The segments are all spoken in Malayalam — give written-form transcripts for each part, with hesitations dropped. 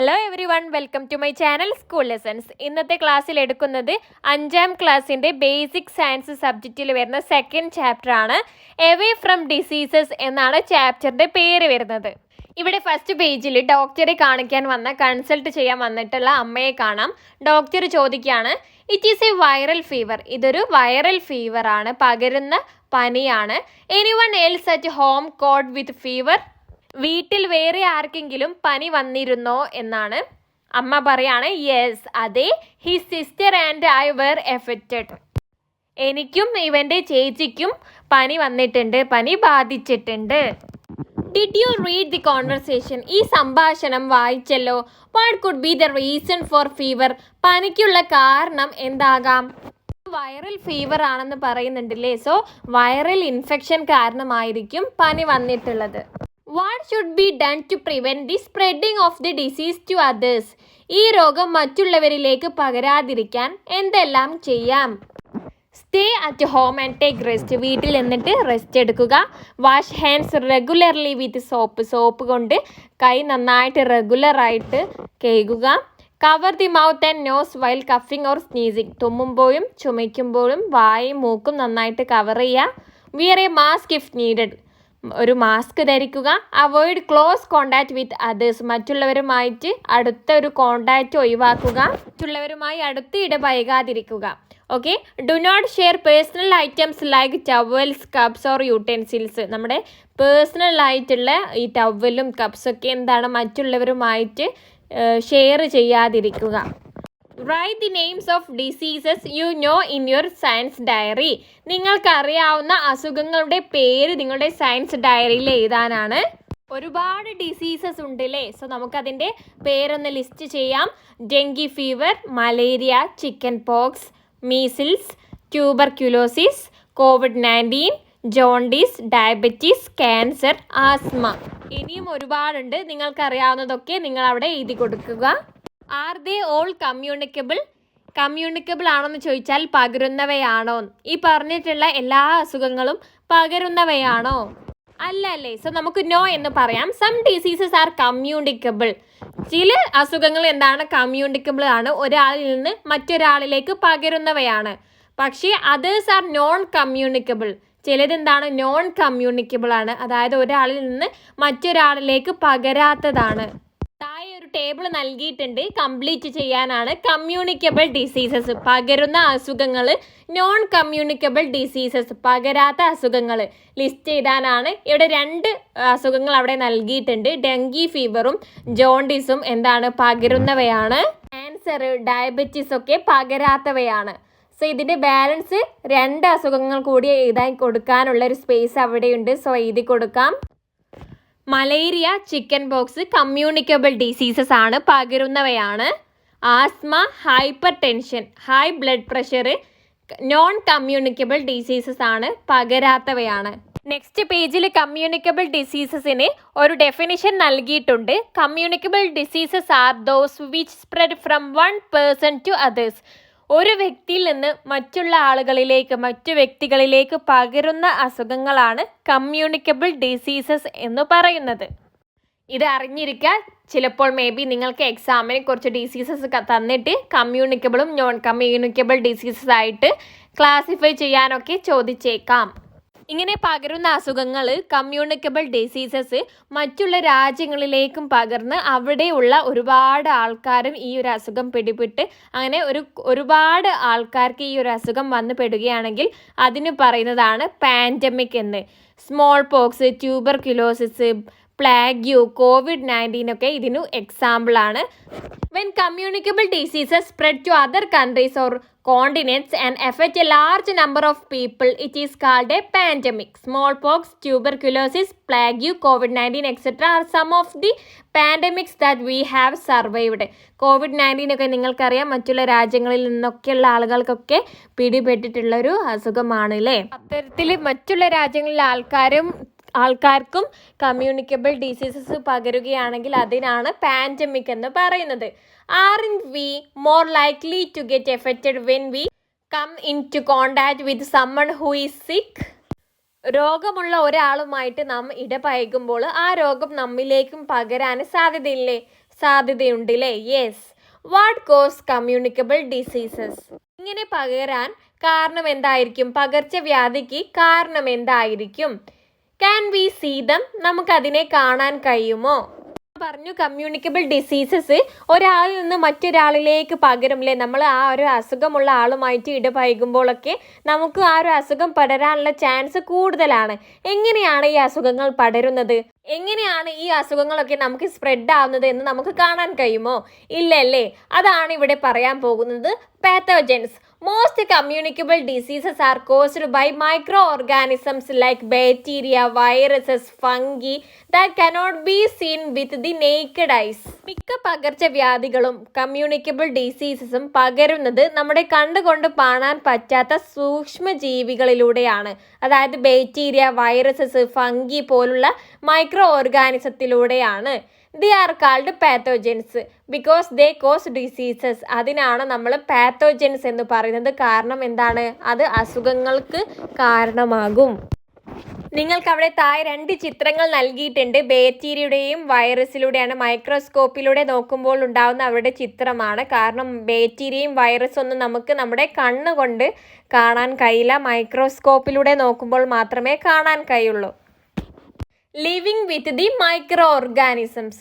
Hello everyone, welcome to my channel school lessons. ഇന്നത്തെ ക്ലാസ്സിൽ എടുക്കുന്നത് 5ാം ക്ലാസ്സിൻ്റെ ബേസിക് സയൻസ് സബ്ജക്റ്റിൽ വരുന്ന സെക്കൻഡ് ചാപ്റ്റർ ആണ്. എവേ ഫ്രം ഡിസീസസ് എന്നാണ് ചാപ്റ്ററിൻ്റെ പേര് വരുന്നത്. ഇവിടെ ഫസ്റ്റ് പേജിൽ ഡോക്ടറെ കാണിക്കാൻ കൺസൾട്ട് ചെയ്യാൻ വന്നിട്ടുള്ള അമ്മയെ കാണാം. ഡോക്ടർ ചോദിക്കുകയാണ്, it is a viral fever. ഇതൊരു വൈറൽ ഫീവർ ആണ്, പകരുന്ന പനിയാണ്. Anyone else at home got with fever? വീട്ടിൽ വേറെ ആർക്കെങ്കിലും പനി വന്നിരുന്നോ എന്നാണ്. അമ്മ പറയാണ്, യെസ്, അതെ, his sister and I were affected. എനിക്കും ഇവൻ്റെ ചേച്ചിക്കും പനി വന്നിട്ടുണ്ട്, പനി ബാധിച്ചിട്ടുണ്ട്. Did you read the conversation? ഈ സംഭാഷണം വായിച്ചല്ലോ. What could be the reason for fever? പനിക്കുള്ള കാരണം എന്താകാം? വൈറൽ ഫീവർ ആണെന്ന് പറയുന്നുണ്ടല്ലേ. സോ വൈറൽ ഇൻഫെക്ഷൻ കാരണമായിരിക്കും പനി വന്നിട്ടുള്ളത്. What should be done to prevent the spreading of the disease to others? ഈ രോഗം മറ്റുള്ളവരിലേക്ക് പകരാതിരിക്കാൻ എന്തെല്ലാം ചെയ്യാം? Stay at home and take rest. വീട്ടിൽ നിന്നിട്ട് റെസ്റ്റ് എടുക്കുക. Wash hands regularly with soap. Soap കൊണ്ട് കൈ നന്നായിട്ട് റെഗുലറായിട്ട് കഴുകുക. Cover the mouth and nose while കഫിങ് ഓർ സ്നീസിങ്. തുമ്മുമ്പോഴും ചുമയ്ക്കുമ്പോഴും വായും മൂക്കും നന്നായിട്ട് കവർ ചെയ്യുക. Wear a mask if needed. ഒരു മാസ്ക് ധരിക്കുക. Avoid close contact with others. മറ്റുള്ളവരുമായിട്ട് അടുത്ത ഒരു കോണ്ടാക്റ്റ് ഒഴിവാക്കുക. മറ്റുള്ളവരുമായി അടുത്ത് ഇടപഴകാതിരിക്കുക. Okay. Do not share personal items like towels, cups or utensils. നമ്മുടെ പേഴ്സണൽ ആയിട്ടുള്ള ഈ ടവലും കപ്സൊക്കെ എന്താണ് മറ്റുള്ളവരുമായിട്ട് ഷെയർ ചെയ്യാതിരിക്കുക. Write the names of diseases you know in your science diary. നിങ്ങൾക്കറിയാവുന്ന അസുഖങ്ങളുടെ പേര് നിങ്ങളുടെ സയൻസ് ഡയറിയിൽ എഴുതാനാണ്. ഒരുപാട് ഡിസീസസ് ഉണ്ട് അല്ലേ. സോ നമുക്കതിൻ്റെ പേരൊന്ന് ലിസ്റ്റ് ചെയ്യാം. Dengue fever, malaria, chicken pox, measles, tuberculosis, COVID-19, jaundice, diabetes, cancer, asthma. ഇനിയും ഒരുപാടുണ്ട്. നിങ്ങൾക്കറിയാവുന്നതൊക്കെ നിങ്ങൾ അവിടെ എഴുതി കൊടുക്കുക. Are they all communicable? Communicable ആണെന്ന് ചോദിച്ചാൽ പകരുന്നവയാണോ? ഈ പറഞ്ഞിട്ടുള്ള എല്ലാ അസുഖങ്ങളും പകരുന്നവയാണോ? അല്ല അല്ലേ. സോ നമുക്ക് നോ എന്ന് പറയാം. Some diseases are communicable. ചില അസുഖങ്ങൾ എന്താണ് കമ്മ്യൂണിക്കബിൾ ആണ്, ഒരാളിൽ നിന്ന് മറ്റൊരാളിലേക്ക് പകരുന്നവയാണ്. പക്ഷേ അതേഴ്സ് ആർ നോൺ കമ്മ്യൂണിക്കബിൾ. ചിലതെന്താണ് നോൺ കമ്മ്യൂണിക്കബിൾ ആണ്, അതായത് ഒരാളിൽ നിന്ന് മറ്റൊരാളിലേക്ക് പകരാത്തതാണ്. താഴെ ഒരു ടേബിൾ നൽകിയിട്ടുണ്ട്, കംപ്ലീറ്റ് ചെയ്യാനാണ്. കമ്മ്യൂണിക്കബിൾ ഡിസീസസ് പകരുന്ന അസുഖങ്ങൾ, നോൺ കമ്മ്യൂണിക്കബിൾ ഡിസീസസ് പകരാത്ത അസുഖങ്ങൾ ലിസ്റ്റ് ചെയ്താനാണ്. ഇവിടെ 2 അസുഖങ്ങൾ അവിടെ നൽകിയിട്ടുണ്ട്. ഡെങ്കി ഫീവറും ജോണ്ടിസും എന്താണ് പകരുന്നവയാണ്. ക്യാൻസർ, ഡയബറ്റീസ് ഒക്കെ പകരാത്തവയാണ്. സോ ഇതിൻ്റെ ബാലൻസ് 2 അസുഖങ്ങൾ കൂടി എഴുതാൻ കൊടുക്കാനുള്ള ഒരു സ്പേസ് അവിടെയുണ്ട്. സോ എഴുതി കൊടുക്കാം. Malaria, chickenpox communicable diseases ആണ്, പകരുന്നവയാണ്. Asthma, hypertension, high blood pressure non communicable diseases ആണ്, പകരാത്തവയാണ്. നെക്സ്റ്റ് പേജിൽ കമ്മ്യൂണിക്കബിൾ ഡിസീസസിന് ഒരു ഡെഫിനിഷൻ നൽകിയിട്ടുണ്ട്. Communicable diseases are those which spread from one person to others. ഒരു വ്യക്തിയിൽ നിന്ന് മറ്റുള്ള ആളുകളിലേക്ക്, മറ്റു വ്യക്തികളിലേക്ക് പകരുന്ന അസുഖങ്ങളാണ് കമ്മ്യൂണിക്കബിൾ ഡിസീസസ് എന്ന് പറയുന്നത്. ഇത് അറിഞ്ഞിരിക്കുക. ചിലപ്പോൾ നിങ്ങൾക്ക് എക്സാമിന് കുറച്ച് ഡിസീസസ് തന്നിട്ട് കമ്മ്യൂണിക്കബിളും നോൺ കമ്മ്യൂണിക്കബിൾ ഡിസീസസ് ആയിട്ട് ക്ലാസിഫൈ ചെയ്യാനൊക്കെ ചോദിച്ചേക്കാം. ഇങ്ങനെ പകരുന്ന അസുഖങ്ങൾ, കമ്മ്യൂണിക്കബിൾ ഡിസീസസ് മറ്റുള്ള രാജ്യങ്ങളിലേക്കും പകർന്ന് അവിടെയുള്ള ഒരുപാട് ആൾക്കാരും ഈ ഒരു അസുഖം പിടിപെട്ട് അങ്ങനെ ഒരുപാട് ആൾക്കാർക്ക് ഈ ഒരു അസുഖം വന്ന് പെടുകയാണെങ്കിൽ അതിന് പറയുന്നതാണ് പാൻഡമിക് എന്ന്. സ്മോൾ പോക്സ്, ട്യൂബർക്യുലോസിസ്, പ്ലാഗ്യൂ, COVID-19 ഒക്കെ ഇതിനു എക്സാമ്പിളാണ്. When communicable diseases spread to other countries or continents and affect a large number of people, it is called a pandemic. Smallpox, tuberculosis, plague, COVID-19 etc. are some of the pandemics that we have survived. COVID-19 ഒക്കെ നിങ്ങൾക്കറിയാം, മറ്റുള്ള രാജ്യങ്ങളിൽ നിന്നൊക്കെയുള്ള ആളുകൾക്കൊക്കെ പിടിപെട്ടിട്ടുള്ളൊരു അസുഖമാണ് അല്ലേ. അത്തരത്തിൽ മറ്റുള്ള രാജ്യങ്ങളിലെ ആൾക്കാർക്കും കമ്മ്യൂണിക്കബിൾ ഡിസീസസ് പകരുകയാണെങ്കിൽ അതിനാണ് പാൻഡമിക് എന്ന് പറയുന്നത്. Aren't we more likely to get affected when we come into contact with someone who is sick? രോഗമുള്ള ഒരാളുമായിട്ട് നാം ഇടപഴകുമ്പോൾ ആ രോഗം നമ്മിലേക്കും പകരാൻ സാധ്യതയില്ലേ? സാധ്യതയുണ്ട് അല്ലേ? Yes. What cause communicable diseases? ഇങ്ങനെ പകരാൻ കാരണം എന്തായിരിക്കും? പകർച്ചവ്യാധിക്ക് കാരണം എന്തായിരിക്കും? Can we see them? നമുക്കതിനെ കാണാൻ കഴിയുമോ? പറഞ്ഞു കമ്മ്യൂണിക്കബിൾ ഡിസീസസ് ഒരാളിൽ നിന്ന് മറ്റൊരാളിലേക്ക് പകരും അല്ലേ? നമ്മൾ ആ ഒരു അസുഖമുള്ള ആളുമായിട്ട് ഇടപഴകുമ്പോഴൊക്കെ നമുക്ക് ആ ഒരു അസുഖം പടരാനുള്ള ചാൻസ് കൂടുതലാണ്. എങ്ങനെയാണ് ഈ അസുഖങ്ങൾ പടരുന്നത്? എങ്ങനെയാണ് ഈ അസുഖങ്ങളൊക്കെ നമുക്ക് സ്പ്രെഡ് ആവുന്നത് എന്ന് നമുക്ക് കാണാൻ കഴിയുമോ? ഇല്ലല്ലേ. അതാണ് ഇവിടെ പറയാൻ പോകുന്നത്. Pathogens. Most communicable diseases are caused by microorganisms like bacteria, viruses, fungi that cannot be seen with the naked eyes. മിക്ക പകർച്ചവ്യാധികളും കമ്മ്യൂണിക്കബിൾ ഡിസീസസും പകരുന്നത് നമ്മുടെ കണ്ടുകൊണ്ട് കാണാൻ പറ്റാത്ത സൂക്ഷ്മജീവികളിലൂടെയാണ്. അതായത് ബാക്ടീരിയ, വൈറസസ്, ഫംഗി പോലുള്ള മൈക്രോ ഓർഗാനിസത്തിലൂടെയാണ്. They are called pathogens because they cause diseases. അതിനാണ് നമ്മൾ പാത്തോജൻസ് എന്ന് പറയുന്നത്. കാരണം എന്താണ്? അത് അസുഖങ്ങൾക്ക് കാരണമാകും. നിങ്ങൾക്ക് അവിടെ താഴെ 2 ചിത്രങ്ങൾ നൽകിയിട്ടുണ്ട്. ബാക്ടീരിയയുടെയും വൈറസിലൂടെയാണ്. മൈക്രോസ്കോപ്പിലൂടെ നോക്കുമ്പോൾ ഉണ്ടാവുന്ന അവരുടെ ചിത്രമാണ്. കാരണം ബാക്ടീരിയയും വൈറസൊന്നും നമുക്ക് നമ്മുടെ കണ്ണുകൊണ്ട് കാണാൻ കഴിയില്ല. മൈക്രോസ്കോപ്പിലൂടെ നോക്കുമ്പോൾ മാത്രമേ കാണാൻ കഴിയുള്ളൂ. Living with the microorganisms.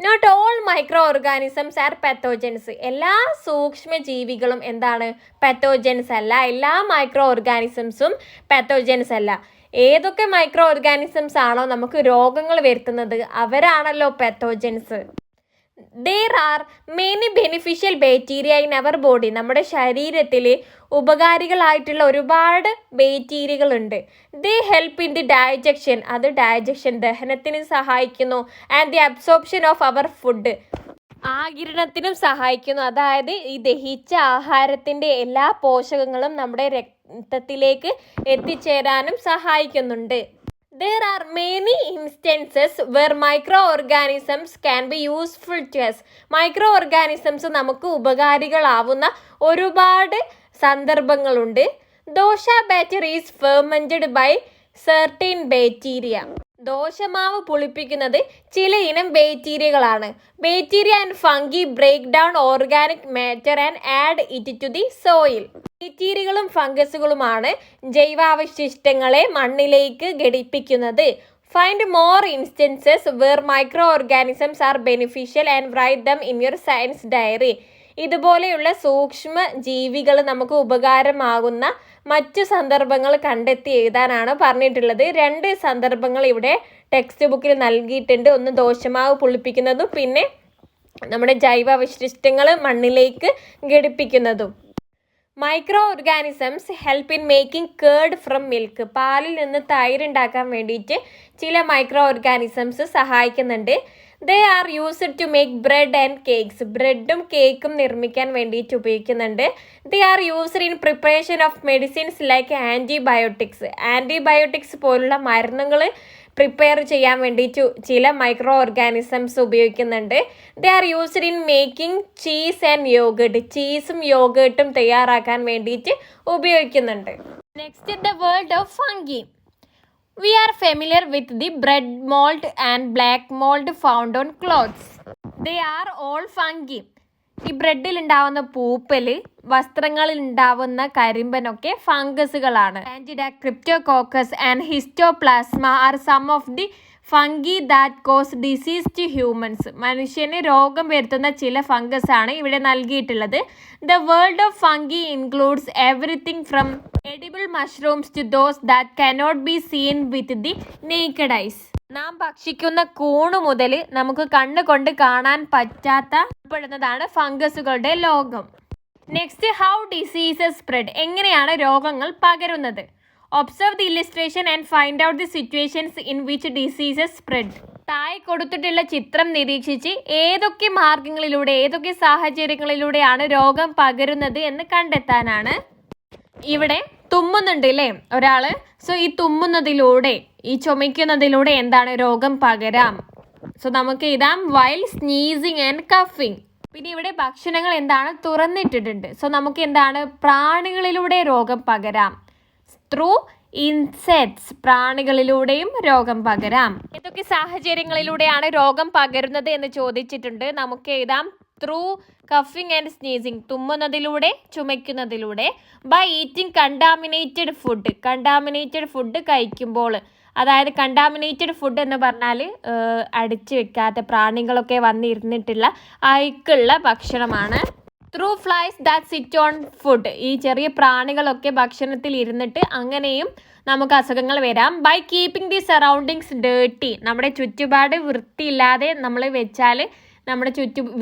Not all microorganisms are pathogens. എല്ലാ സൂക്ഷ്മജീവികളും എന്താണ്? പാത്തോജൻസ് അല്ല. എല്ലാ മൈക്രോ ഓർഗാനിസംസും പാത്തോജൻസ് അല്ല. ഏതൊക്കെ മൈക്രോ ഓർഗാനിസംസ് ആണോ നമുക്ക് രോഗങ്ങൾ വരുത്തുന്നത് അവരാണല്ലോ pathogens. There are many beneficial bacteria in our body. നമ്മുടെ ശരീരത്തിൽ ഉപകാരികളായിട്ടുള്ള ഒരുപാട് ബാക്ടീരിയകളുണ്ട്. They help in the digestion. അത് ദഹനത്തിന് സഹായിക്കുന്നു. And the absorption of our food. ആഗിരണത്തിനും സഹായിക്കുന്നു. അതായത് ഈ ദഹിച്ച ആഹാരത്തിൻ്റെ എല്ലാ പോഷകങ്ങളും നമ്മുടെ രക്തത്തിലേക്ക് എത്തിച്ചേരാനും സഹായിക്കുന്നുണ്ട്. There are many instances where microorganisms can be useful to us. Microorganisms നമുക്ക് ഉപകാരികളാവുന്ന ഒരുപാട് സന്ദർഭങ്ങളുണ്ട്. Dosa batter is fermented by certain bacteria. ദോശമാവ് പുളിപ്പിക്കുന്നത് ചില ഇനം ബാക്ടീരിയകളാണ്. Bacteria and fungi break down organic matter and add it to the soil. ബാക്ടീരിയകളും ഫംഗസുകളുമാണ് ജൈവാവശിഷ്ടങ്ങളെ മണ്ണിലേക്ക് ഘടിപ്പിക്കുന്നത്. Find more instances where microorganisms are beneficial and write them in your science diary. ഇതുപോലെയുള്ള സൂക്ഷ്മ ജീവികൾ നമുക്ക് ഉപകാരമാകുന്ന മറ്റു സന്ദർഭങ്ങൾ കണ്ടെത്തി എഴുതാനാണ് പറഞ്ഞിട്ടുള്ളത്. 2 സന്ദർഭങ്ങൾ ഇവിടെ ടെക്സ്റ്റ് ബുക്കിൽ നൽകിയിട്ടുണ്ട്. ഒന്ന് ദോശമാവ് പുളിപ്പിക്കുന്നതും പിന്നെ നമ്മുടെ ജൈവാവശിഷ്ടങ്ങൾ മണ്ണിലേക്ക് ഘടിപ്പിക്കുന്നതും. Microorganisms help in making curd from milk. പാലിൽ നിന്ന് തൈര് ഉണ്ടാക്കാൻ വേണ്ടിയിട്ട് ചില മൈക്രോ ഓർഗാനിസംസ് സഹായിക്കുന്നുണ്ട്. They are used to make bread and cakes. ബ്രെഡും കേക്കും നിർമ്മിക്കാൻ വേണ്ടിയിട്ട് ഉപയോഗിക്കുന്നുണ്ട്. They are used in preparation of medicines like antibiotics. Antibiotics പോലുള്ള മരുന്നുകൾ പ്രിപ്പയർ ചെയ്യാൻ വേണ്ടിയിട്ട് ചില മൈക്രോ ഓർഗാനിസംസ് ഉപയോഗിക്കുന്നുണ്ട്. They are used in making cheese and yoghurt. ചീസും യോഗേർട്ടും തയ്യാറാക്കാൻ വേണ്ടിയിട്ട് ഉപയോഗിക്കുന്നുണ്ട്. Next the world of fungi. We are familiar with the bread mold and black mold found on clothes. They are all fungi. ഈ ബ്രെഡിൽ ഉണ്ടാവുന്ന പൂപ്പല്, വസ്ത്രങ്ങളിൽ ഉണ്ടാവുന്ന കരിമ്പനൊക്കെ ഫംഗസുകളാണ്. Candida, cryptococcus and histoplasma are some of the fungi that cause disease to humans. മനുഷ്യന് രോഗം വരുത്തുന്ന ചില ഫംഗസ് ആണ് ഇവിടെ നൽകിയിട്ടുള്ളത്. The world of fungi includes everything from edible mushrooms to those that cannot be seen with the naked eyes. നാം ഭക്ഷിക്കുന്ന കൂണ് മുതൽ നമുക്ക് കണ്ണുകൊണ്ട് കാണാൻ പറ്റാത്ത ഉൾപ്പെടുന്നതാണ് ഫംഗസുകളുടെ ലോകം. Next, how diseases spread. എങ്ങനെയാണ് രോഗങ്ങൾ പകരുന്നത്? Observe the illustration and find out the situations in which diseases spread. താഴെ കൊടുത്തിട്ടുള്ള ചിത്രം നിരീക്ഷിച്ച് ഏതൊക്കെ മാർഗങ്ങളിലൂടെ, ഏതൊക്കെ സാഹചര്യങ്ങളിലൂടെയാണ് രോഗം പകരുന്നത് എന്ന് കണ്ടെത്താനാണ്. ഇവിടെ തുമ്മുന്നുണ്ട് അല്ലേ ഒരാള്. സോ ഈ തുമ്മുന്നതിലൂടെ, ഈ ചുമയ്ക്കുന്നതിലൂടെ എന്താണ് രോഗം പകരാം? സോ നമുക്ക് എഴുതാം വൈൽ സ്നീസിങ് ആൻഡ് കഫിങ്. പിന്നെ ഇവിടെ ഭക്ഷണങ്ങൾ എന്താണ് തുറന്നിട്ടിട്ടുണ്ട്. സോ നമുക്ക് എന്താണ് പ്രാണികളിലൂടെ രോഗം പകരാം. ത്രൂ ഇൻസെക്ട്സ്, പ്രാണികളിലൂടെയും രോഗം പകരാം. ഏതൊക്കെ സാഹചര്യങ്ങളിലൂടെയാണ് രോഗം പകരുന്നത് എന്ന് ചോദിച്ചിട്ടുണ്ട്. നമുക്ക് എഴുതാം ത്രൂ കഫിങ് ആൻഡ് സ്നീസിങ്, തുമ്മുന്നതിലൂടെ, ചുമയ്ക്കുന്നതിലൂടെ. ബൈ ഈറ്റിംഗ് കണ്ടാമിനേറ്റഡ് ഫുഡ് കഴിക്കുമ്പോൾ, അതായത് കണ്ടാമിനേറ്റഡ് ഫുഡ് എന്ന് പറഞ്ഞാൽ അടിച്ചു വെക്കാത്ത, പ്രാണികളൊക്കെ വന്നിരുന്നിട്ടുള്ള അഴുക്കുള്ള ഭക്ഷണമാണ്. Through flies that sit on food, ഈ ചെറിയ പ്രാണികളൊക്കെ ഭക്ഷണത്തിൽ ഇരുന്നിട്ട് അങ്ങനെയും നമുക്ക് അസുഖങ്ങൾ വരാം. By keeping the surroundings dirty, നമ്മുടെ ചുറ്റുപാട് വൃത്തിയില്ലാതെ നമ്മൾ വെച്ചാൽ നമ്മുടെ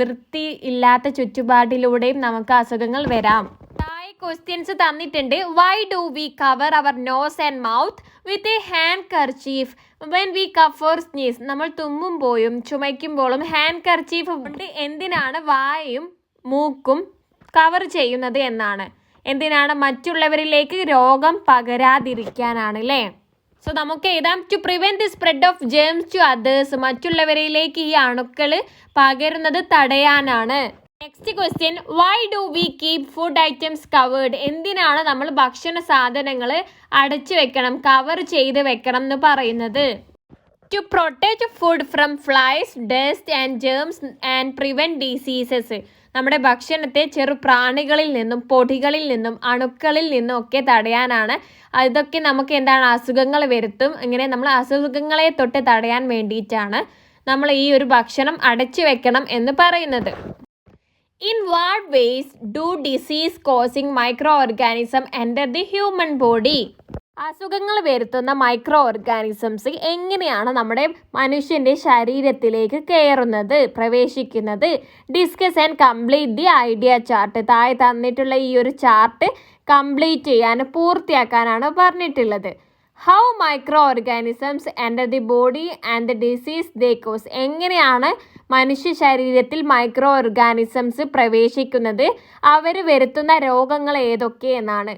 വൃത്തി ഇല്ലാത്ത ചുറ്റുപാടിലൂടെയും നമുക്ക് അസുഖങ്ങൾ വരാം. താഴെ ക്വസ്റ്റ്യൻസ് തന്നിട്ടുണ്ട്. Why do we cover our nose and mouth with a handkerchief when we cough or sneeze, നമ്മൾ തുമ്മുമ്പോഴും ചുമയ്ക്കുമ്പോഴും ഹാൻഡ് കർച്ചീഫ് കൊണ്ട് എന്തിനാണ് വായയും മൂക്കും കവർ ചെയ്യുന്നത് എന്നാണ്. എന്തിനാണ്? മറ്റുള്ളവരിലേക്ക് രോഗം പകരാതിരിക്കാനാണ് അല്ലേ. സോ നമുക്ക് എഴുതാം to prevent the spread of germs to others, മറ്റുള്ളവരിലേക്ക് ഈ അണുക്കൾ പകരുന്നത് തടയാനാണ്. Next question, why do we keep food items covered, എന്തിനാണ് നമ്മൾ ഭക്ഷണ സാധനങ്ങൾ അടച്ചു വെക്കണം, കവർ ചെയ്ത് വെക്കണം എന്ന് പറയുന്നത്? To protect food from flies, dust and germs and prevent diseases, നമ്മുടെ ഭക്ഷണത്തെ ചെറു പ്രാണികളിൽ നിന്നും പൊടികളിൽ നിന്നും അണുക്കളിൽ നിന്നും ഒക്കെ തടയാനാണ്. ഇതൊക്കെ നമുക്ക് എന്താണ്, അസുഖങ്ങൾ വരുത്തും. ഇങ്ങനെ നമ്മൾ അസുഖങ്ങളെ തൊട്ട് തടയാൻ വേണ്ടിയിട്ടാണ് നമ്മൾ ഈ ഒരു ഭക്ഷണം അടച്ചു വെക്കണം എന്ന് പറയുന്നത്. In what vase do disease causing micro organism enter the human body, അസുഖങ്ങൾ വരുത്തുന്ന മൈക്രോ ഓർഗാനിസംസ് എങ്ങനെയാണ് നമ്മുടെ മനുഷ്യൻ്റെ ശരീരത്തിലേക്ക് കയറുന്നത്, പ്രവേശിക്കുന്നത്? Discuss and complete the idea chart, താഴെ തന്നിട്ടുള്ള ഈ ഒരു ചാർട്ട് കംപ്ലീറ്റ് ചെയ്യാൻ, പൂർത്തിയാക്കാനാണ് പറഞ്ഞിട്ടുള്ളത്. How micro organisms enter the body and the disease they cause, എങ്ങനെയാണ് മനുഷ്യ ശരീരത്തിൽ മൈക്രോ ഓർഗാനിസംസ് പ്രവേശിക്കുന്നത്, അവർ വരുത്തുന്ന രോഗങ്ങൾ ഏതൊക്കെ എന്നാണ്.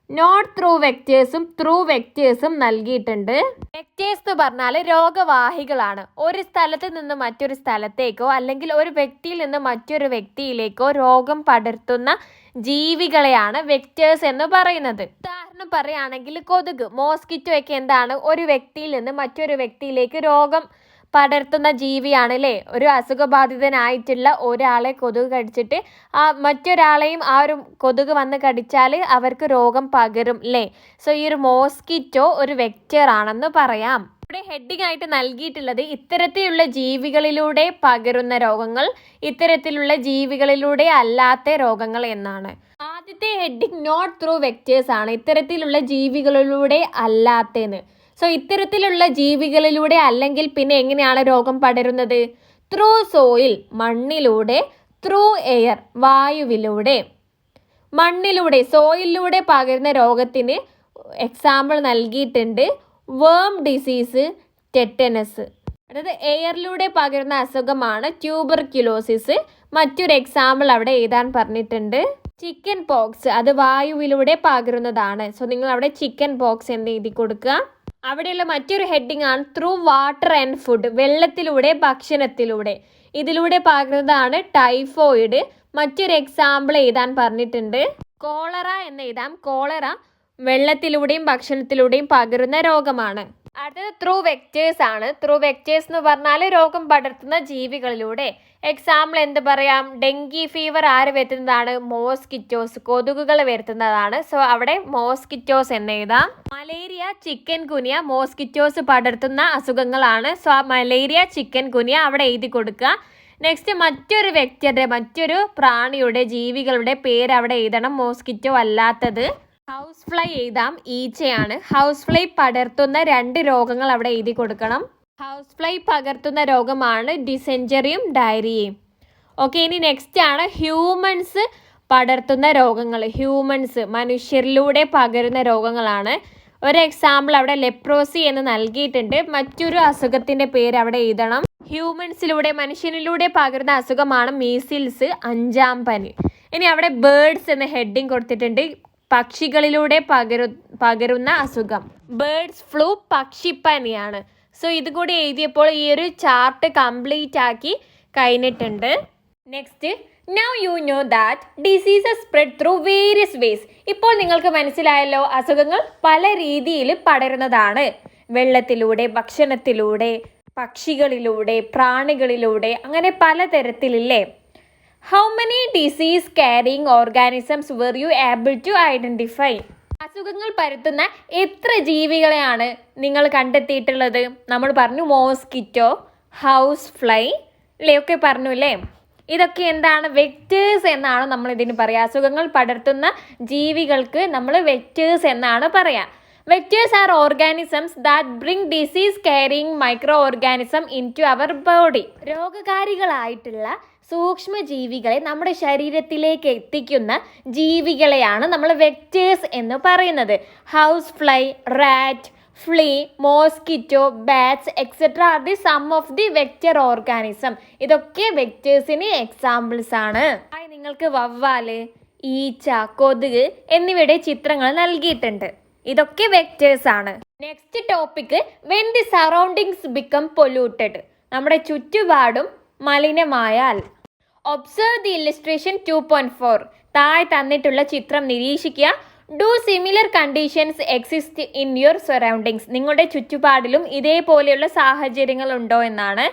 നോട്ട് ത്രൂ വെക്റ്റേഴ്സും ത്രൂ വെക്റ്റേഴ്സും നൽകിയിട്ടുണ്ട്. വെക്റ്റേഴ്സ് എന്ന് പറഞ്ഞാൽ രോഗവാഹികളാണ്. ഒരു സ്ഥലത്ത് നിന്ന് മറ്റൊരു സ്ഥലത്തേക്കോ അല്ലെങ്കിൽ ഒരു വ്യക്തിയിൽ നിന്ന് മറ്റൊരു വ്യക്തിയിലേക്കോ രോഗം പടർത്തുന്ന ജീവികളെയാണ് വെക്റ്റേഴ്സ് എന്ന് പറയുന്നത്. ഉദാഹരണം പറയുകയാണെങ്കിൽ കൊതുക്, മോസ്കിറ്റോ ഒക്കെ എന്താണ്, ഒരു വ്യക്തിയിൽ നിന്ന് മറ്റൊരു വ്യക്തിയിലേക്ക് രോഗം പടർത്തുന്ന ജീവിയാണ് അല്ലേ. ഒരു അസുഖബാധിതനായിട്ടുള്ള ഒരാളെ കൊതുക് കടിച്ചിട്ട് മറ്റൊരാളെയും ആ ഒരു കൊതുക് വന്ന് കടിച്ചാൽ അവർക്ക് രോഗം പകരും അല്ലേ. സോ ഈ ഒരു മോസ്കിറ്റോ ഒരു വെക്റ്റർ ആണെന്ന് പറയാം. ഇവിടെ ഹെഡിങ് ആയിട്ട് നൽകിയിട്ടുള്ളത് ഇത്തരത്തിലുള്ള ജീവികളിലൂടെ പകരുന്ന രോഗങ്ങൾ, ഇത്തരത്തിലുള്ള ജീവികളിലൂടെ അല്ലാത്ത രോഗങ്ങൾ എന്നാണ്. ആദ്യത്തെ ഹെഡിങ് നോട്ട് ത്രൂ വെക്റ്റേഴ്സ് ആണ്, ഇത്തരത്തിലുള്ള ജീവികളിലൂടെ അല്ലാത്തതെന്ന്. സോ ഇത്തരത്തിലുള്ള ജീവികളിലൂടെ അല്ലെങ്കിൽ പിന്നെ എങ്ങനെയാണ് രോഗം പടരുന്നത്? ത്രൂ സോയിൽ, മണ്ണിലൂടെ, ത്രൂ എയർ, വായുവിലൂടെ. മണ്ണിലൂടെ, സോയിലിലൂടെ പകരുന്ന രോഗത്തിന് എക്സാമ്പിൾ നൽകിയിട്ടുണ്ട്. വേം ഡിസീസ്, ടെറ്റനസ്. അതായത് എയറിലൂടെ പകരുന്ന അസുഖമാണ് ട്യൂബർക്യുലോസിസ്. മറ്റൊരു എക്സാമ്പിൾ അവിടെ എഴുതാൻ പറഞ്ഞിട്ടുണ്ട്. ചിക്കൻ പോക്സ്, അത് വായുവിലൂടെ പകരുന്നതാണ്. സോ നിങ്ങൾ അവിടെ ചിക്കൻ പോക്സ് എന്ന് എഴുതി കൊടുക്കുക. അവിടെയുള്ള മറ്റൊരു ഹെഡിങ് ആണ് ത്രൂ വാട്ടർ ആൻഡ് ഫുഡ്, വെള്ളത്തിലൂടെ, ഭക്ഷണത്തിലൂടെ. ഇതിലൂടെ പകരുന്നതാണ് ടൈഫോയിഡ്. മറ്റൊരു എക്സാമ്പിൾ എഴുതാൻ പറഞ്ഞിട്ടുണ്ട്. കോളറ എന്ന് എഴുതാം. കോളറ വെള്ളത്തിലൂടെയും ഭക്ഷണത്തിലൂടെയും പകരുന്ന രോഗമാണ്. അടുത്തത് ത്രൂ വെക്റ്റേഴ്സ് ആണ്. ത്രൂ വെക്റ്റേഴ്സ് എന്ന് പറഞ്ഞാൽ രോഗം പടർത്തുന്ന ജീവികളിലൂടെ. എക്സാമ്പിൾ എന്ത് പറയാം? ഡെങ്കി ഫീവർ ആര് വരുത്തുന്നതാണ്? മോസ്കിറ്റോസ്, കൊതുകുകൾ വരുത്തുന്നതാണ്. സോ അവിടെ മോസ്കിറ്റോസ് എന്ന് എഴുതാം. മലേറിയ, ചിക്കൻ ഗുനിയ മോസ്കിറ്റോസ് പടർത്തുന്ന അസുഖങ്ങളാണ്. സോ മലേറിയ, ചിക്കൻ ഗുനിയ അവിടെ എഴുതി കൊടുക്കുക. നെക്സ്റ്റ് മറ്റൊരു വെക്റ്ററുടെ, മറ്റൊരു പ്രാണിയുടെ, ജീവികളുടെ പേര് അവിടെ എഴുതണം, മോസ്കിറ്റോ അല്ലാത്തത്. ഹൗസ് ഫ്ലൈ എഴുതാം, ഈച്ചയാണ്. ഹൗസ് ഫ്ലൈ പടർത്തുന്ന 2 രോഗങ്ങൾ അവിടെ എഴുതി കൊടുക്കണം. ഹൗസ് ഫ്ലൈ പകർത്തുന്ന രോഗമാണ് ഡിസെൻറ്ററിയും ഡയറിയയും. ഓക്കെ, ഇനി നെക്സ്റ്റ് ആണ് ഹ്യൂമൻസ് പടർത്തുന്ന രോഗങ്ങൾ. ഹ്യൂമൻസ് മനുഷ്യരിലൂടെ പകരുന്ന രോഗങ്ങളാണ്. ഒരു എക്സാമ്പിൾ അവിടെ ലെപ്രോസി എന്ന് നൽകിയിട്ടുണ്ട്. മറ്റൊരു അസുഖത്തിൻ്റെ പേര് അവിടെ എഴുതണം. ഹ്യൂമൻസിലൂടെ, മനുഷ്യനിലൂടെ പകരുന്ന അസുഖമാണ് മീസിൽസ്, 5ാം പനി. ഇനി അവിടെ ബേർഡ്സ് എന്ന ഹെഡിങ് കൊടുത്തിട്ടുണ്ട്. പക്ഷികളിലൂടെ പകരുന്ന അസുഖം ബേർഡ്സ് ഫ്ലൂ, പക്ഷിപ്പനിയാണ്. സോ ഇതുകൂടി എഴുതിയപ്പോൾ ഈ ഒരു ചാർട്ട് കംപ്ലീറ്റ് ആക്കി കഴിഞ്ഞിട്ടുണ്ട്. Next, now you know that diseases spread through various vase. ഇപ്പോൾ നിങ്ങൾക്ക് മനസ്സിലായല്ലോ, അസുഖങ്ങൾ പല രീതിയിൽ പടരുന്നതാണ്. വെള്ളത്തിലൂടെ, ഭക്ഷണത്തിലൂടെ, പക്ഷികളിലൂടെ, പ്രാണികളിലൂടെ, അങ്ങനെ പലതരത്തിലില്ലേ. How many disease carrying organisms were you able to identify? അസുഖങ്ങൾ പരത്തുന്ന എത്ര ജീവികളെയാണ് നിങ്ങൾ കണ്ടെത്തിയിട്ടുള്ളത്? നമ്മൾ പറഞ്ഞു മോസ്കിറ്റോ, ഹൗസ് ഫ്ലൈ അല്ലേ, ഒക്കെ പറഞ്ഞു അല്ലേ. ഇതൊക്കെ എന്താണ്? വെക്ടേഴ്സ് എന്നാണ് നമ്മൾ ഇതിന് പറയുക. അസുഖങ്ങൾ പടർത്തുന്ന ജീവികൾക്ക് നമ്മൾ വെക്ടേഴ്സ് എന്നാണ് പറയുക. Vectors are organisms that bring disease carrying microorganism into our body. രോഗകാരികളായിട്ടുള്ള സൂക്ഷ്മജീവികളെ നമ്മുടെ ശരീരത്തിലേക്ക് എത്തിക്കുന്ന ജീവികളെയാണ് നമ്മൾ വെക്ടേഴ്സ് എന്ന് പറയുന്നത്. House fly, rat, flea, mosquito, bats etcetera are the some of the vector organism. ഇതൊക്കെ വെക്ടേഴ്സിന് എക്സാമ്പിൾസ് ആണ്. നിങ്ങൾക്ക് വവ്വാല്, ഈച്ച, കൊതുക് എന്നിവയുടെ ചിത്രങ്ങൾ നൽകിയിട്ടുണ്ട്. ഇതൊക്കെ വെക്ടേഴ്സ് ആണ്. Next topic, when the surroundings become polluted. നമ്മുടെ ചുറ്റുപാടും മലിനമായാൽ. Observe the illustration 2.4. താഴെ തന്നിട്ടുള്ള ചിത്രം നിരീക്ഷിക്കുക. Do similar conditions exist in your surroundings. നിങ്ങളുടെ ചുറ്റുപാടിലും ഇതേപോലെയുള്ള സാഹചര്യങ്ങൾ ഉണ്ടോ എന്നാണ്.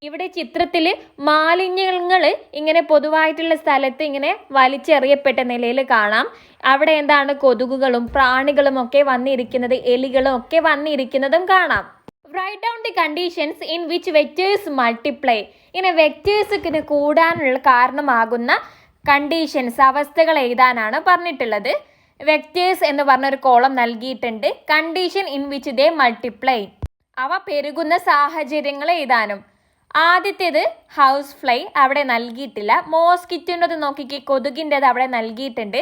ഇവിടെ ചിത്രത്തിൽ മാലിന്യങ്ങൾ ഇങ്ങനെ പൊതുവായിട്ടുള്ള സ്ഥലത്ത് ഇങ്ങനെ വലിച്ചെറിയപ്പെട്ട നിലയിൽ കാണാം. അവിടെ എന്താണ്? കൊതുകുകളും പ്രാണികളും ഒക്കെ വന്നിരിക്കുന്നത്, എലികളും ഒക്കെ വന്നിരിക്കുന്നതും കാണാം. Write down the conditions in which vectors multiply. ഇങ്ങനെ വെക്ടേഴ്സിന് കൂടാനുള്ള കാരണമാകുന്ന കണ്ടീഷൻസ്, അവസ്ഥകൾ എഴുതാനാണ് പറഞ്ഞിട്ടുള്ളത്. വെക്ടേഴ്സ് എന്ന് പറഞ്ഞൊരു കോളം നൽകിയിട്ടുണ്ട്. Condition in which they multiply, അവ പെരുകുന്ന സാഹചര്യങ്ങൾ എഴുതാനും. ആദ്യത്തേത് ഹൗസ് ഫ്ലൈ, അവിടെ നൽകിയിട്ടില്ല. മോസ്കിറ്റോൻ്റെത് നോക്കിക്കേ, കൊതുകിൻ്റെത് അവിടെ നൽകിയിട്ടുണ്ട്.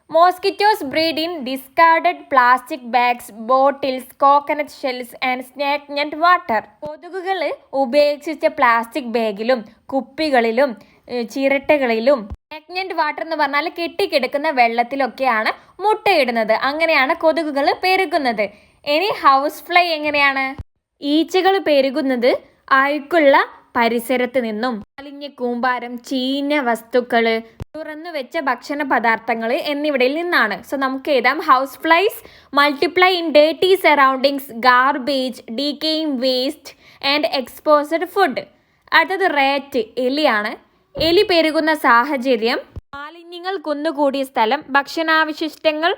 Mosquitoes breed in discarded plastic bags, bottles, coconut shells and stagnant water. കൊതുകുകൾ ഉപേക്ഷിച്ച പ്ലാസ്റ്റിക് ബാഗിലും കുപ്പികളിലും ചിരട്ടകളിലും സ്നാക്നട്ട് വാട്ടർ എന്ന് പറഞ്ഞാൽ കെട്ടിക്കിടക്കുന്ന വെള്ളത്തിലൊക്കെയാണ് മുട്ടയിടുന്നത്. അങ്ങനെയാണ് കൊതുകുകൾ പെരുകുന്നത്. ഇനി ഹൗസ് ഫ്ലൈ എങ്ങനെയാണ്? ഈച്ചകൾ പെരുകുന്നത് അഴുക്കുള്ള പരിസരത്ത് നിന്നും, മാലിന്യ കൂമ്പാരം, ചീഞ്ഞ വസ്തുക്കൾ, തുറന്നു വെച്ച ഭക്ഷണ പദാർത്ഥങ്ങൾ എന്നിവിടയിൽ നിന്നാണ്. സോ നമുക്ക് എഴുതാം, house flies multiply in dirty surroundings, garbage, decaying waste and exposed food. അടുത്തത് റാറ്റ്, എലിയാണ്. എലി പെരുകുന്ന സാഹചര്യം, മാലിന്യങ്ങൾ കുന്നുകൂടിയ സ്ഥലം, ഭക്ഷണാവശിഷ്ടങ്ങൾ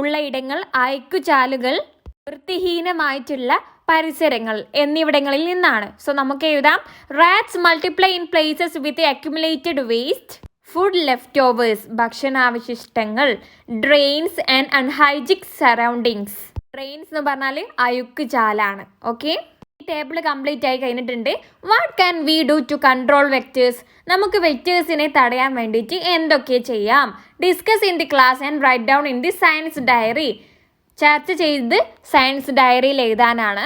ഉള്ള ഇടങ്ങൾ, അഴുക്കുചാലുകൾ, വൃത്തിഹീനമായിട്ടുള്ള പരിസരങ്ങൾ എന്നിവിടങ്ങളിൽ നിന്നാണ്. സോ നമുക്ക് എഴുതാം, rats multiply in places with accumulated waste, food leftovers, ഭക്ഷണാവശിഷ്ടങ്ങൾ, drains and unhygienic surroundings. Drains എന്ന് പറഞ്ഞാൽ അഴുക്ക് ചാലാണ്. ഓക്കെ, ഈ ടേബിൾ കംപ്ലീറ്റ് ആയി കഴിഞ്ഞിട്ടുണ്ട്. What can we do to control vectors? നമുക്ക് വെക്ടേഴ്സിനെ തടയാൻ വേണ്ടിയിട്ട് എന്തൊക്കെ ചെയ്യാം? Discuss in the class and write down in the science diary. ചർച്ച ചെയ്ത് സയൻസ് ഡയറിയിൽ എഴുതാനാണ്.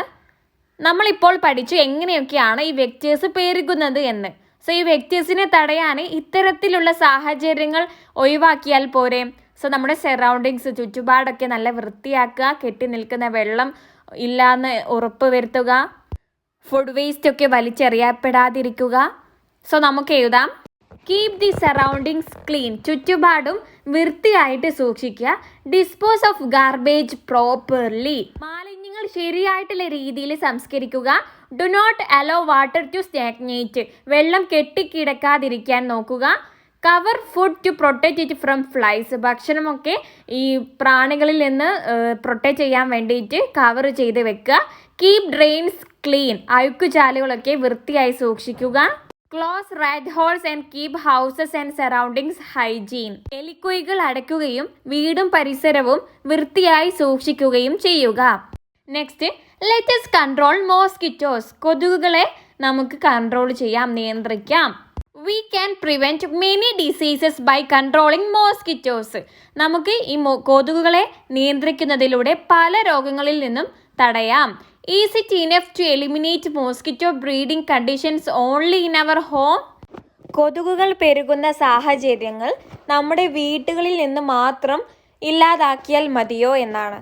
നമ്മളിപ്പോൾ പഠിച്ചു എങ്ങനെയൊക്കെയാണ് ഈ വെക്ടേഴ്സ് പെരുകുന്നത് എന്ന്. സോ ഈ വെക്ടേഴ്സിനെ തടയാൻ ഇത്തരത്തിലുള്ള സാഹചര്യങ്ങൾ ഒഴിവാക്കിയാൽ പോരെ. സോ നമ്മുടെ സറൗണ്ടിങ്സ്, ചുറ്റുപാടൊക്കെ നല്ല വൃത്തിയാക്കുക, കെട്ടി നിൽക്കുന്ന വെള്ളം ഇല്ലാന്ന് ഉറപ്പ് വരുത്തുക, ഫുഡ് വേസ്റ്റ് ഒക്കെ വലിച്ചെറിയപ്പെടാതിരിക്കുക. സോ നമുക്ക് എഴുതാം, കീപ് ദി സറൗണ്ടിങ്സ് ക്ലീൻ. ചുറ്റുപാടും വൃത്തിയായിട്ട് സൂക്ഷിക്കുക. Dispose of garbage properly. മാലിന്യങ്ങൾ ശരിയായിട്ടുള്ള രീതിയിൽ സംസ്കരിക്കുക. Do not allow water to stagnate. വെള്ളം കെട്ടിക്കിടക്കാതിരിക്കാൻ നോക്കുക. Cover food to protect it from flies. ഭക്ഷണമൊക്കെ ഈ പ്രാണികളിൽ നിന്ന് പ്രൊട്ടക്റ്റ് ചെയ്യാൻ വേണ്ടിയിട്ട് കവർ ചെയ്ത് വെക്കുക. Keep drains clean. അഴുക്കുചാലുകളൊക്കെ വൃത്തിയായി സൂക്ഷിക്കുക. Close rat holes and keep houses and surroundings hygiene. എലിക്കുഴികൾ അടയ്ക്കുകയും വീടും പരിസരവും വൃത്തിയായി സൂക്ഷിക്കുകയും ചെയ്യുക. Next, let's control mosquitoes. കൊതുകുകളെ നമുക്ക് കൺട്രോൾ ചെയ്യാം, നിയന്ത്രിക്കാം. We can prevent many diseases by controlling mosquitoes. നമുക്ക് ഈ കൊതുകുകളെ നിയന്ത്രിക്കുന്നതിലൂടെ പല രോഗങ്ങളിൽ നിന്നും തടയാം. Is it enough to eliminate mosquito breeding conditions only in our home? കൊതുകുകൾ പെരുകുന്ന സാഹചര്യങ്ങൾ നമ്മുടെ വീടുകളിൽ നിന്ന് മാത്രം ഇല്ലാതാക്കിയാൽ മതിയോ എന്നാണ്.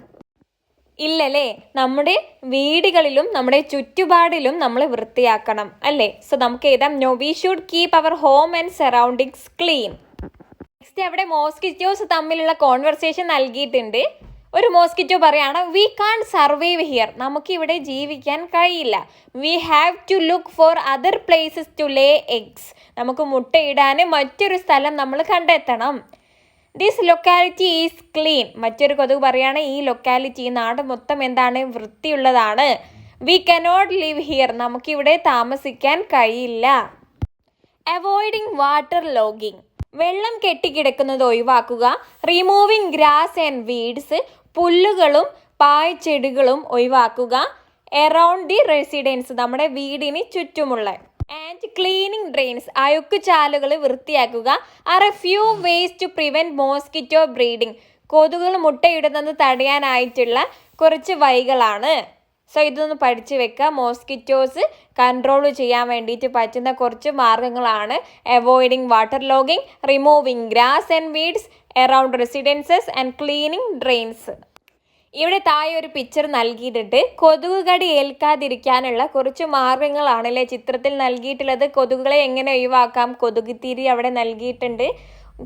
ഇല്ലല്ലേ? നമ്മുടെ വീടുകളിലും നമ്മുടെ ചുറ്റുപാടിലും നമ്മൾ വൃത്തിയാക്കണം അല്ലേ? സോ നമുക്ക് എഴുതാം, no we should keep our home and surroundings clean. Next അവിടെ മോസ്കിറ്റോസ് തമ്മിലുള്ള കോൺവെർസേഷൻ നൽകിയിട്ടുണ്ട്. ഒരു മോസ്കിറ്റോ പറയാണ്, വി കാൺ സർവൈവ് ഹിയർ, നമുക്കിവിടെ ജീവിക്കാൻ കഴിയില്ല. We have to look for other places to lay eggs, നമുക്ക് മുട്ടയിടാൻ മറ്റൊരു സ്ഥലം നമ്മൾ കണ്ടെത്തണം. ദിസ് ലൊക്കാലിറ്റി ഈസ് ക്ലീൻ, മറ്റൊരു കൊതുക് പറയാണ്, ഈ ലൊക്കാലിറ്റി, ഈ നാട് മൊത്തം എന്താണ്, വൃത്തിയുള്ളതാണ്. വി കനോട്ട് ലിവ് ഹിയർ, നമുക്കിവിടെ താമസിക്കാൻ കഴിയില്ല. അവോയ്ഡിങ് വാട്ടർ ലോഗിങ്, വെള്ളം കെട്ടിക്കിടക്കുന്നത് ഒഴിവാക്കുക. റിമൂവിങ് ഗ്രാസ് ആൻഡ് വീഡ്സ്, പുല്ലുകളും പായ്ച്ചെടികളും ഒഴിവാക്കുക. എറൗണ്ട് ദി റെസിഡൻസ്, നമ്മുടെ വീടിന് ചുറ്റുമുള്ള. ആൻഡ് ക്ലീനിങ് ഡ്രെയിൻസ്, അഴുക്ക് ചാലുകൾ വൃത്തിയാക്കുക. Are a few ways to prevent mosquito breeding, കൊതുകുകൾ മുട്ടയിടുന്നത് തടയാനായിട്ടുള്ള കുറച്ച് വഴികളാണ്. സോ ഇതൊന്ന് പഠിച്ചു വെക്കുക. മോസ്കിറ്റോസ് കൺട്രോൾ ചെയ്യാൻ വേണ്ടിയിട്ട് പറ്റുന്ന കുറച്ച് മാർഗങ്ങളാണ് avoiding waterlogging, removing grass and weeds, around residences and cleaning drains. ഇവിടെ താഴെ ഒരു പിക്ചർ നൽകിയിട്ടുണ്ട്. കൊതുക് കടി ഏൽക്കാതിരിക്കാനുള്ള കുറച്ച് മാർഗങ്ങളാണല്ലേ ചിത്രത്തിൽ നൽകിയിട്ടുള്ളത്. കൊതുകുകളെ എങ്ങനെ ഒഴിവാക്കാം, കൊതുക് തിരി അവിടെ നൽകിയിട്ടുണ്ട്.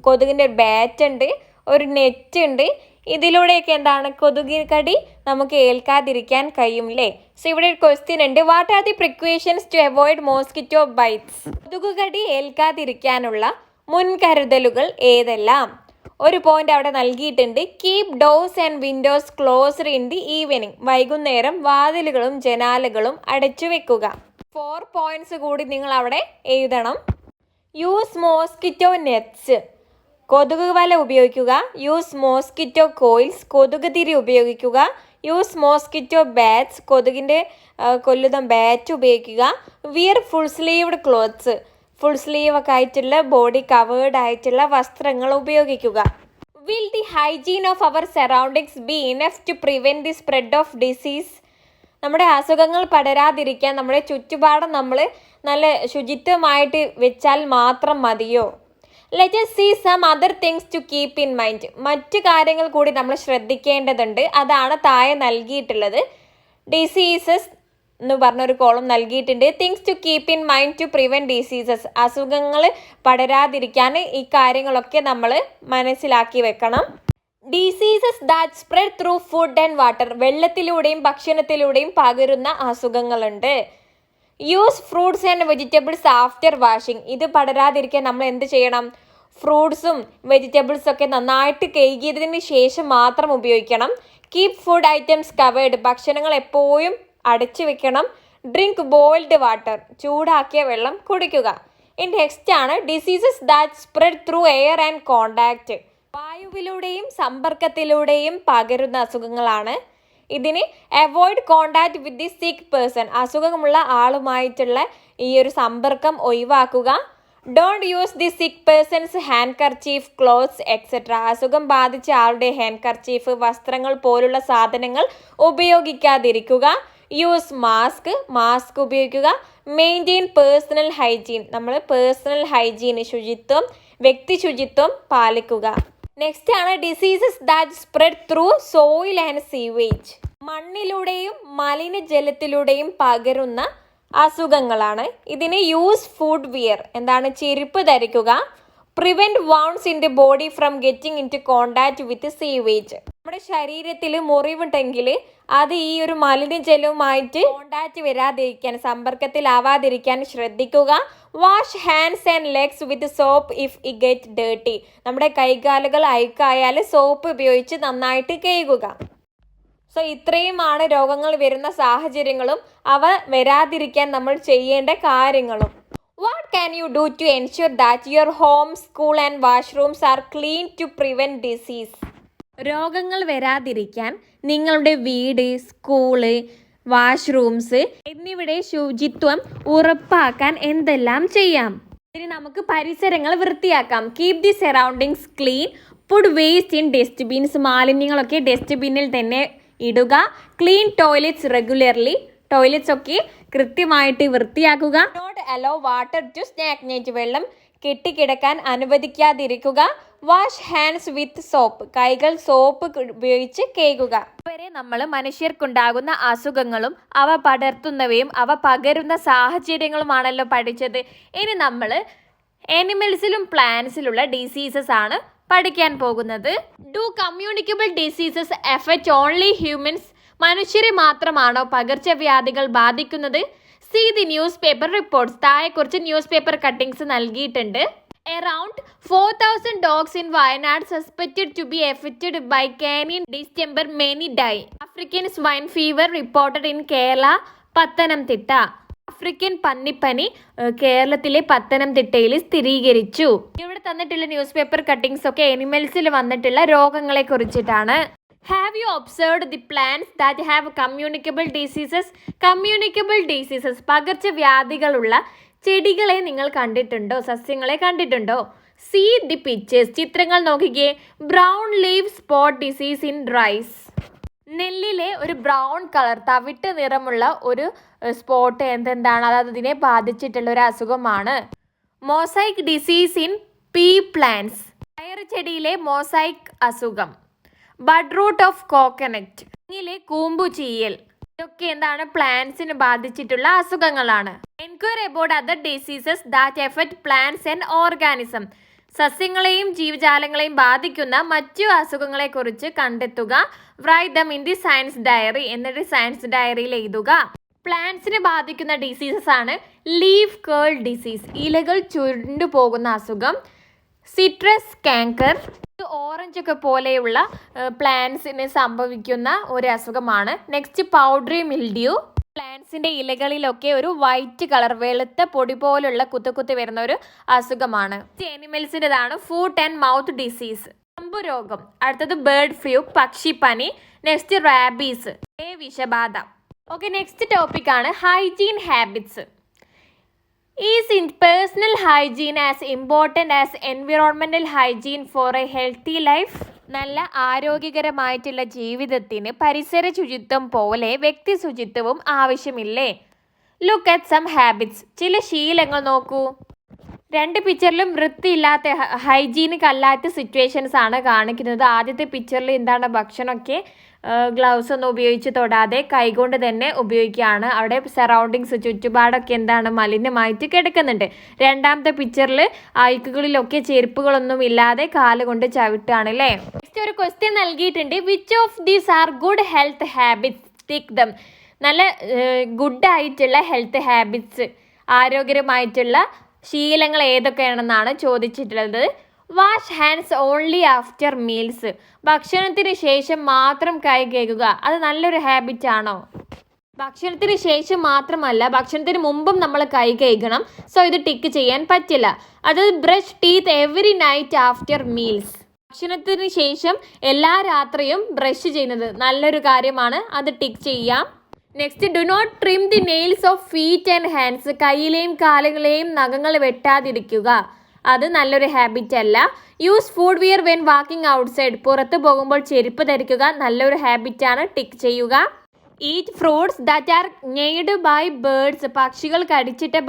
കൊതുകിൻ്റെ ഒരു ബാറ്റ് ഉണ്ട്, ഒരു നെറ്റ് ഉണ്ട്. ഇതിലൂടെയൊക്കെ എന്താണ്, കൊതുക് കടി നമുക്ക് ഏൽക്കാതിരിക്കാൻ കഴിയും അല്ലേ? സോ ഇവിടെ ഒരു ക്വസ്റ്റ്യൻ ഉണ്ട്, what are the precautions to avoid mosquito bites, കൊതുക് കടി ഏൽക്കാതിരിക്കാനുള്ള മുൻകരുതലുകൾ ഏതെല്ലാം? ഒരു പോയിന്റ് അവിടെ നൽകിയിട്ടുണ്ട്, keep doors and windows closed in the evening, വൈകുന്നേരം വാതിലുകളും ജനാലകളും അടച്ചു വെക്കുക. 4 പോയിന്റ്സ് കൂടി നിങ്ങൾ അവിടെ എഴുതണം. യൂസ് മോസ്കിറ്റോ നെറ്റ്സ്, കൊതുക് വല ഉപയോഗിക്കുക. യൂസ് മോസ്കിറ്റോ കോയിൽസ്, കൊതുക് തിരി ഉപയോഗിക്കുക. യൂസ് മോസ്കിറ്റോ ബാറ്റ്സ്, കൊതുകിൻ്റെ കൊല്ലുന്ന ബാറ്റ് ഉപയോഗിക്കുക. Wear full sleeved clothes, full sleeve ഒക്കെ ആയിട്ടുള്ള ബോഡി കവേർഡ് ആയിട്ടുള്ള വസ്ത്രങ്ങൾ ഉപയോഗിക്കുക. Will the hygiene of our surroundings be enough to prevent the spread of disease, നമ്മുടെ അസുഖങ്ങൾ പടരാതിരിക്കാൻ നമ്മുടെ ചുറ്റുപാടും നമ്മൾ നല്ല ശുചിത്വമായിട്ട് വെച്ചാൽ മാത്രം മതിയോ? Let us see some other things to keep in mind, മറ്റു കാര്യങ്ങൾ കൂടി നമ്മൾ ശ്രദ്ധിക്കേണ്ടതുണ്ട്. അതാണ് താഴെ നൽകിയിട്ടുള്ളത്. ഡിസീസസ് എന്ന് പറഞ്ഞൊരു കോളം നൽകിയിട്ടുണ്ട്. Things to keep in mind to prevent diseases, അസുഖങ്ങൾ പടരാതിരിക്കാൻ ഈ കാര്യങ്ങളൊക്കെ നമ്മൾ മനസ്സിലാക്കി വെക്കണം. Diseases that spread through food and water, വെള്ളത്തിലൂടെയും ഭക്ഷണത്തിലൂടെയും പകരുന്ന അസുഖങ്ങളുണ്ട്. Use fruits and vegetables after washing, ഇത് പടരാതിരിക്കാൻ നമ്മൾ എന്ത് ചെയ്യണം? ഫ്രൂട്ട്സും വെജിറ്റബിൾസും ഒക്കെ നന്നായിട്ട് കഴുകിയതിന് ശേഷം മാത്രം ഉപയോഗിക്കണം. കീപ് ഫുഡ് ഐറ്റംസ് കവേർഡ്, ഭക്ഷണങ്ങൾ എപ്പോഴും അടച്ചു വെക്കണം. ഡ്രിങ്ക് ബോയിൽഡ് വാട്ടർ, ചൂടാക്കിയ വെള്ളം കുടിക്കുക. ഇനി നെക്സ്റ്റ് ആണ് diseases that spread through air and contact, വായുവിലൂടെയും സമ്പർക്കത്തിലൂടെയും പകരുന്ന അസുഖങ്ങളാണ്. ഇതിന് avoid contact with the sick person, അസുഖമുള്ള ആളുമായിട്ടുള്ള ഈ ഒരു സമ്പർക്കം ഒഴിവാക്കുക. Don't use the sick person's handkerchief, clothes etcetera, അസുഖം ബാധിച്ച ആളുടെ ഹാൻഡ് കർച്ചീഫ്, വസ്ത്രങ്ങൾ പോലുള്ള സാധനങ്ങൾ ഉപയോഗിക്കാതിരിക്കുക. യൂസ് മാസ്ക് ഉപയോഗിക്കുക. മെയിൻറ്റെയിൻ പേഴ്സണൽ ഹൈജീൻ, നമ്മൾ പേഴ്സണൽ ഹൈജീൻ, ശുചിത്വം, വ്യക്തി ശുചിത്വം പാലിക്കുക. നെക്സ്റ്റ് ആണ് diseases that spread through soil and sewage, മണ്ണിലൂടെയും മലിനജലത്തിലൂടെയും പകരുന്ന അസുഖങ്ങളാണ്. ഇതിന് യൂസ് ഫുഡ് വിയർ, എന്താണ്, ചെരുപ്പ് ധരിക്കുക. Prevent wounds in the body from getting into contact with sewage, നമ്മുടെ ശരീരത്തിൽ മുറിവുണ്ടെങ്കിൽ അത് ഈ ഒരു മലിനജലവുമായിട്ട് കോണ്ടാക്ട് വരാതിരിക്കാൻ, സമ്പർക്കത്തിലാവാതിരിക്കാൻ ശ്രദ്ധിക്കുക. Wash hands and legs with soap if it get dirty, നമ്മുടെ കൈകാലുകൾ അഴുക്കായാൽ സോപ്പ് ഉപയോഗിച്ച് നന്നായിട്ട് കഴുകുക. സോ ഇത്രയുമാണ് രോഗങ്ങൾ വരുന്ന സാഹചര്യങ്ങളും അവ വരാതിരിക്കാൻ നമ്മൾ ചെയ്യേണ്ട കാര്യങ്ങളും. What can you do to ensure that your home, school and washrooms are clean to prevent disease, രോഗങ്ങൾ വരാതിരിക്കാൻ നിങ്ങളുടെ വീട്, സ്കൂള്, വാഷ്റൂംസ് എന്നിവിടെ ശുചിത്വം ഉറപ്പാക്കാൻ എന്തെല്ലാം ചെയ്യാം? ഇതിന് നമുക്ക് പരിസരങ്ങൾ വൃത്തിയാക്കാം. Keep the surroundings clean. Put waste in dustbins, മാലിന്യങ്ങളൊക്കെ ഡസ്റ്റ്ബിന്നിൽ തന്നെ ഇടുക. ക്ലീൻ ടോയ്ലറ്റ്സ് റെഗുലർലി, ടോയ്ലറ്റ്സ് ഒക്കെ കൃത്യമായിട്ട് വൃത്തിയാക്കുക. Not allow water to stagnate, വെള്ളം കെട്ടിക്കിടക്കാൻ അനുവദിക്കാതിരിക്കുക. വാഷ് ഹാൻഡ്സ് വിത്ത് സോപ്പ്, കൈകൾ സോപ്പ് ഉപയോഗിച്ച് കഴുകുക. ഇതുവരെ നമ്മൾ മനുഷ്യർക്കുണ്ടാകുന്ന അസുഖങ്ങളും അവ പടർത്തുന്നവയും അവ പകരുന്ന സാഹചര്യങ്ങളുമാണല്ലോ പഠിച്ചത്. ഇനി നമ്മൾ ആനിമൽസിലും പ്ലാന്റ്സിലുള്ള ഡിസീസസ് ആണ് പഠിക്കാൻ പോകുന്നത്. Do communicable diseases effect only humans? മനുഷ്യരെ മാത്രമാണോ പകർച്ചവ്യാധികൾ ബാധിക്കുന്നത്? See the news paper reports. താഴെ കുറച്ച് ന്യൂസ് പേപ്പർ കട്ടിങ്സ് നൽകിയിട്ടുണ്ട്. Around 4,000 dogs in Wayanad suspected to be affected by canine distemper. Many die. African swine fever reported in Kerala. Pathanamthitta. African പന്നിപ്പനി കേരളത്തിലെ പത്തനംതിട്ടയിൽ സ്ഥിരീകരിച്ചു. ഇവിടെ തന്നിട്ടുള്ള ന്യൂസ് പേപ്പർ കട്ടിങ്സ് ഒക്കെ എനിമൽസിൽ വന്നിട്ടുള്ള രോഗങ്ങളെ കുറിച്ചിട്ടാണ്. Have you observed the plants that have communicable diseases? Communicable diseases, പകർച്ചവ്യാധികളുള്ള ചെടികളെ നിങ്ങൾ കണ്ടിട്ടുണ്ടോ? സസ്യങ്ങളെ കണ്ടിട്ടുണ്ടോ? See the pictures, ചിത്രങ്ങൾ നോക്കിക്കേ. Brown leaf spot disease in rice. നെല്ലിലെ ഒരു ബ്രൗൺ കളർ തവിട്ട് നിറമുള്ള ഒരു സ്പോട്ട് എന്താണ്? അതായത് ഇതിനെ ബാധിച്ചിട്ടുള്ള ഒരു അസുഖമാണ്. Mosaic disease in pea plants, പയർ ചെടിയിലെ മോസൈക്ക് അസുഖം. ബഡ് റൂട്ട് ഓഫ് കോക്കനട്ട്, തെങ്ങിലെ കൂമ്പു ചീയൽ. ഇതൊക്കെ എന്താണ്? പ്ലാന്റ്സിന് ബാധിച്ചിട്ടുള്ള അസുഖങ്ങളാണ്. Enquiry about other diseases that affect plants and organism. സസ്യങ്ങളെയും ജീവജാലങ്ങളെയും ബാധിക്കുന്ന മറ്റു അസുഖങ്ങളെ കുറിച്ച് കണ്ടെത്തുക. Write them in the science diary. എന്നിട്ട് സയൻസ് ഡയറിയിൽ എഴുതുക. പ്ലാന്റ്സിനെ ബാധിക്കുന്ന ഡിസീസസ് ആണ് ലീഫ് കേൾ ഡിസീസ്, ഇലകൾ ചുരുണ്ടു പോകുന്ന അസുഖം. സിട്രസ് കാങ്കർ, ഓറഞ്ച് ഒക്കെ പോലെയുള്ള പ്ലാന്റ്സിന് സംഭവിക്കുന്ന ഒരു അസുഖമാണ്. നെക്സ്റ്റ് പൗഡറി മിൽഡ്യൂ, പ്ലാന്റ്സിന്റെ ഇലകളിലൊക്കെ ഒരു വൈറ്റ് കളർ വെളുത്ത പൊടി പോലുള്ള കുത്തി വരുന്ന ഒരു അസുഖമാണ്. ആനിമൽസിൻ്റെതാണ് ഫുട്ട് ആൻഡ് മൗത്ത് ഡിസീസ്, കമ്പു രോഗം. അടുത്തത് ബേർഡ് ഫ്ലൂ, പക്ഷിപ്പനി. നെക്സ്റ്റ് റാബീസ്, വിഷബാധ. ഓക്കെ, നെക്സ്റ്റ് ടോപ്പിക് ആണ് hygiene habits. Is in personal hygiene as important as environmental hygiene for a healthy life? നല്ല ആരോഗ്യകരമായിട്ടുള്ള ജീവിതത്തിന് പരിസര ശുചിത്വം പോലെ വ്യക്തി ശുചിത്വവും ആവശ്യമില്ലേ? Look at some habits. ചില ശീലങ്ങൾ നോക്കൂ. രണ്ട് പിക്ചറിലും വൃത്തിയില്ലാത്ത ഹൈജീനിക് അല്ലാത്ത സിറ്റുവേഷൻസ് ആണ് കാണിക്കുന്നത്. ആദ്യത്തെ പിക്ചറിൽ എന്താണ്? ഭക്ഷണമൊക്കെ ഗ്ലൗസ് ഒന്നും ഉപയോഗിച്ച് തൊടാതെ കൈകൊണ്ട് തന്നെ ഉപയോഗിക്കുകയാണ്. അവിടെ സറൗണ്ടിങ്സ് ചുറ്റുപാടൊക്കെ എന്താണ്? മലിനമായിട്ട് കിടക്കുന്നുണ്ട്. രണ്ടാമത്തെ പിക്ചറിൽ അഴുക്കുകളിലൊക്കെ ചെരുപ്പുകളൊന്നും ഇല്ലാതെ കാലുകൊണ്ട് ചവിട്ടുകയാണ് അല്ലേ. നെക്സ്റ്റ് ഒരു ക്വസ്റ്റ്യൻ നൽകിയിട്ടുണ്ട്. Which of these are good health habits? Tick dum. നല്ല ഗുഡ് ആയിട്ടുള്ള ഹെൽത്ത് ഹാബിറ്റ്സ്, ആരോഗ്യകരമായിട്ടുള്ള ശീലങ്ങൾ ഏതൊക്കെയാണെന്നാണ് ചോദിച്ചിട്ടുള്ളത്. Wash hands only after meals, ഭക്ഷണത്തിന് ശേഷം മാത്രം കൈ കഴുകുക. അത് നല്ലൊരു ഹാബിറ്റ് ആണോ? ഭക്ഷണത്തിന് ശേഷം മാത്രമല്ല, ഭക്ഷണത്തിന് മുമ്പും നമ്മൾ കൈ കഴുകണം. സോ ഇത് ടിക്ക് ചെയ്യാൻ പറ്റില്ല. അത് brush teeth every night after meals, ഭക്ഷണത്തിന് ശേഷം എല്ലാ രാത്രിയും ബ്രഷ് ചെയ്യുന്നത് നല്ലൊരു കാര്യമാണ്. അത് ടിക്ക് ചെയ്യാം. Next, do not trim the nails of feet and hands, കൈയിലെയും കാലുകളെയും നഖങ്ങൾ വെട്ടാതിരിക്കുക. അത് നല്ലൊരു ഹാബിറ്റ് അല്ല. Use footwear when walking outside, പുറത്ത് പോകുമ്പോൾ ചെരുപ്പ് ധരിക്കുക. നല്ലൊരു ഹാബിറ്റാണ്. ടിക്ക് ചെയ്യുക. Eat fruits that are gnawed by birds, പക്ഷികൾ കടിച്ചിട്ട്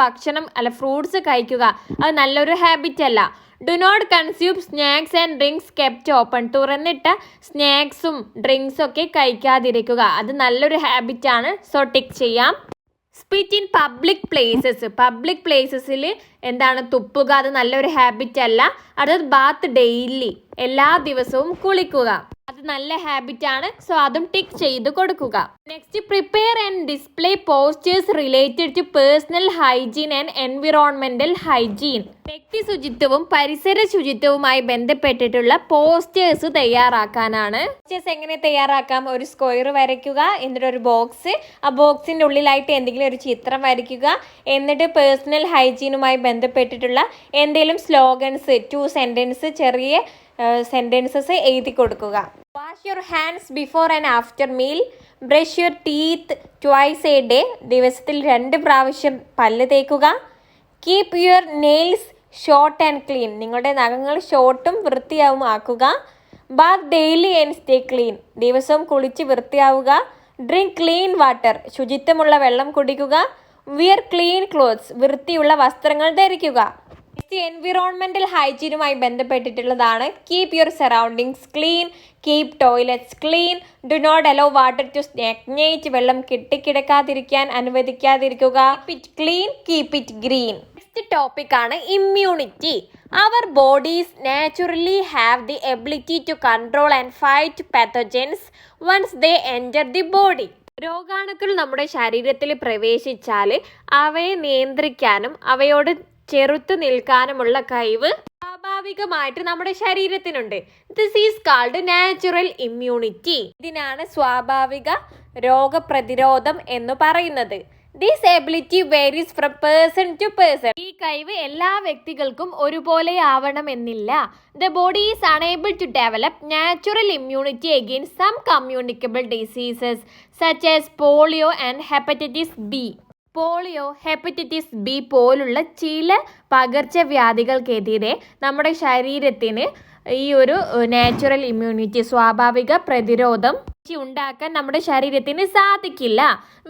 ഫ്രൂട്ട്സ് കഴിക്കുക. അത് നല്ലൊരു ഹാബിറ്റ് അല്ല. Do not consume snacks and drinks kept open, തുറന്നിട്ട സ്നാക്സും ഡ്രിങ്ക്സും ഒക്കെ കഴിക്കാതിരിക്കുക. അത് നല്ലൊരു ഹാബിറ്റാണ്. സോ ടിക്ക് ചെയ്യാം. Spit in public places, public പ്ലേസസിൽ എന്താണ്? തുപ്പുക. അത് നല്ലൊരു ഹാബിറ്റ് അല്ല. അടുത്തത് ബാത്ത് ഡെയിലി, എല്ലാ ദിവസവും കുളിക്കുക. അത് നല്ല ഹാബിറ്റാണ്. സോ അതും ടിക്ക് ചെയ്ത് കൊടുക്കുക. Next, prepare and display posters related to personal hygiene and environmental hygiene, വ്യക്തി ശുചിത്വവും പരിസര ശുചിത്വവുമായി ബന്ധപ്പെട്ടിട്ടുള്ള പോസ്റ്റേഴ്സ് തയ്യാറാക്കാനാണ്. പോസ്റ്റേഴ്സ് എങ്ങനെ തയ്യാറാക്കാം? ഒരു സ്ക്വയർ വരയ്ക്കുക, എന്നിട്ട് ഒരു ബോക്സ്, ആ ബോക്സിൻ്റെ ഉള്ളിലായിട്ട് എന്തെങ്കിലും ഒരു ചിത്രം വരയ്ക്കുക. എന്നിട്ട് പേഴ്സണൽ ഹൈജീനുമായി ബന്ധപ്പെട്ടിട്ടുള്ള എന്തെങ്കിലും സ്ലോഗൻസ്, 2 സെൻറ്റൻസ്, ചെറിയ സെൻറ്റൻസസ് എഴുതി കൊടുക്കുക. Wash your hands before and after meal. Brush your teeth twice a day, ദിവസത്തിൽ 2 പ്രാവശ്യം പല്ല് തേക്കുക. Keep your nails short and clean, നിങ്ങളുടെ നഖങ്ങൾ ഷോർട്ടും വൃത്തിയാവും ആക്കുക. Bath daily and stay clean, ദിവസവും കുളിച്ച് വൃത്തിയാവുക. ഡ്രിങ്ക് ക്ലീൻ വാട്ടർ, ശുചിത്വമുള്ള വെള്ളം കുടിക്കുക. വിയർ ക്ലീൻ ക്ലോത്ത്സ്, വൃത്തിയുള്ള വസ്ത്രങ്ങൾ ധരിക്കുക. നെക്സ്റ്റ് എൻവിറോൺമെൻറ്റൽ ഹൈജീനുമായി ബന്ധപ്പെട്ടിട്ടുള്ളതാണ്. Keep your surroundings clean, keep toilets clean, do not allow water to stagnate, വെള്ളം കെട്ടിക്കിടക്കാതിരിക്കാൻ അനുവദിക്കാതിരിക്കുക, keep it clean, keep it green. Next topic ആണ് immunity. Our bodies naturally have the ability to control and fight pathogens once they enter the body. രോഗാണുക്കൾ നമ്മുടെ ശരീരത്തിൽ പ്രവേശിച്ചാൽ അവയെ നിയന്ത്രിക്കാനും അവയോട് ചെറുത്തു നിൽക്കാനുമുള്ള കഴിവ് സ്വാഭാവികമായിട്ട് നമ്മുടെ ശരീരത്തിനുണ്ട്. This is called natural immunity. ഇതിനാണ് സ്വാഭാവിക രോഗപ്രതിരോധം എന്ന് പറയുന്നത്. This ability varies from person to person. ഈ കഴിവ് എല്ലാ വ്യക്തികൾക്കും ഒരുപോലെ ആവണമെന്നില്ല. The body is unable to develop natural immunity against some communicable diseases such as polio and hepatitis B. Polio, hepatitis B പോലുള്ള ചില പകർച്ചവ്യാധികൾക്കെതിരെ നമ്മുടെ ശരീരത്തിന് ഈ ഒരു നാച്ചുറൽ ഇമ്മ്യൂണിറ്റി, സ്വാഭാവിക പ്രതിരോധം ഉണ്ടാക്കാൻ നമ്മുടെ ശരീരത്തിന് സാധിക്കില്ല.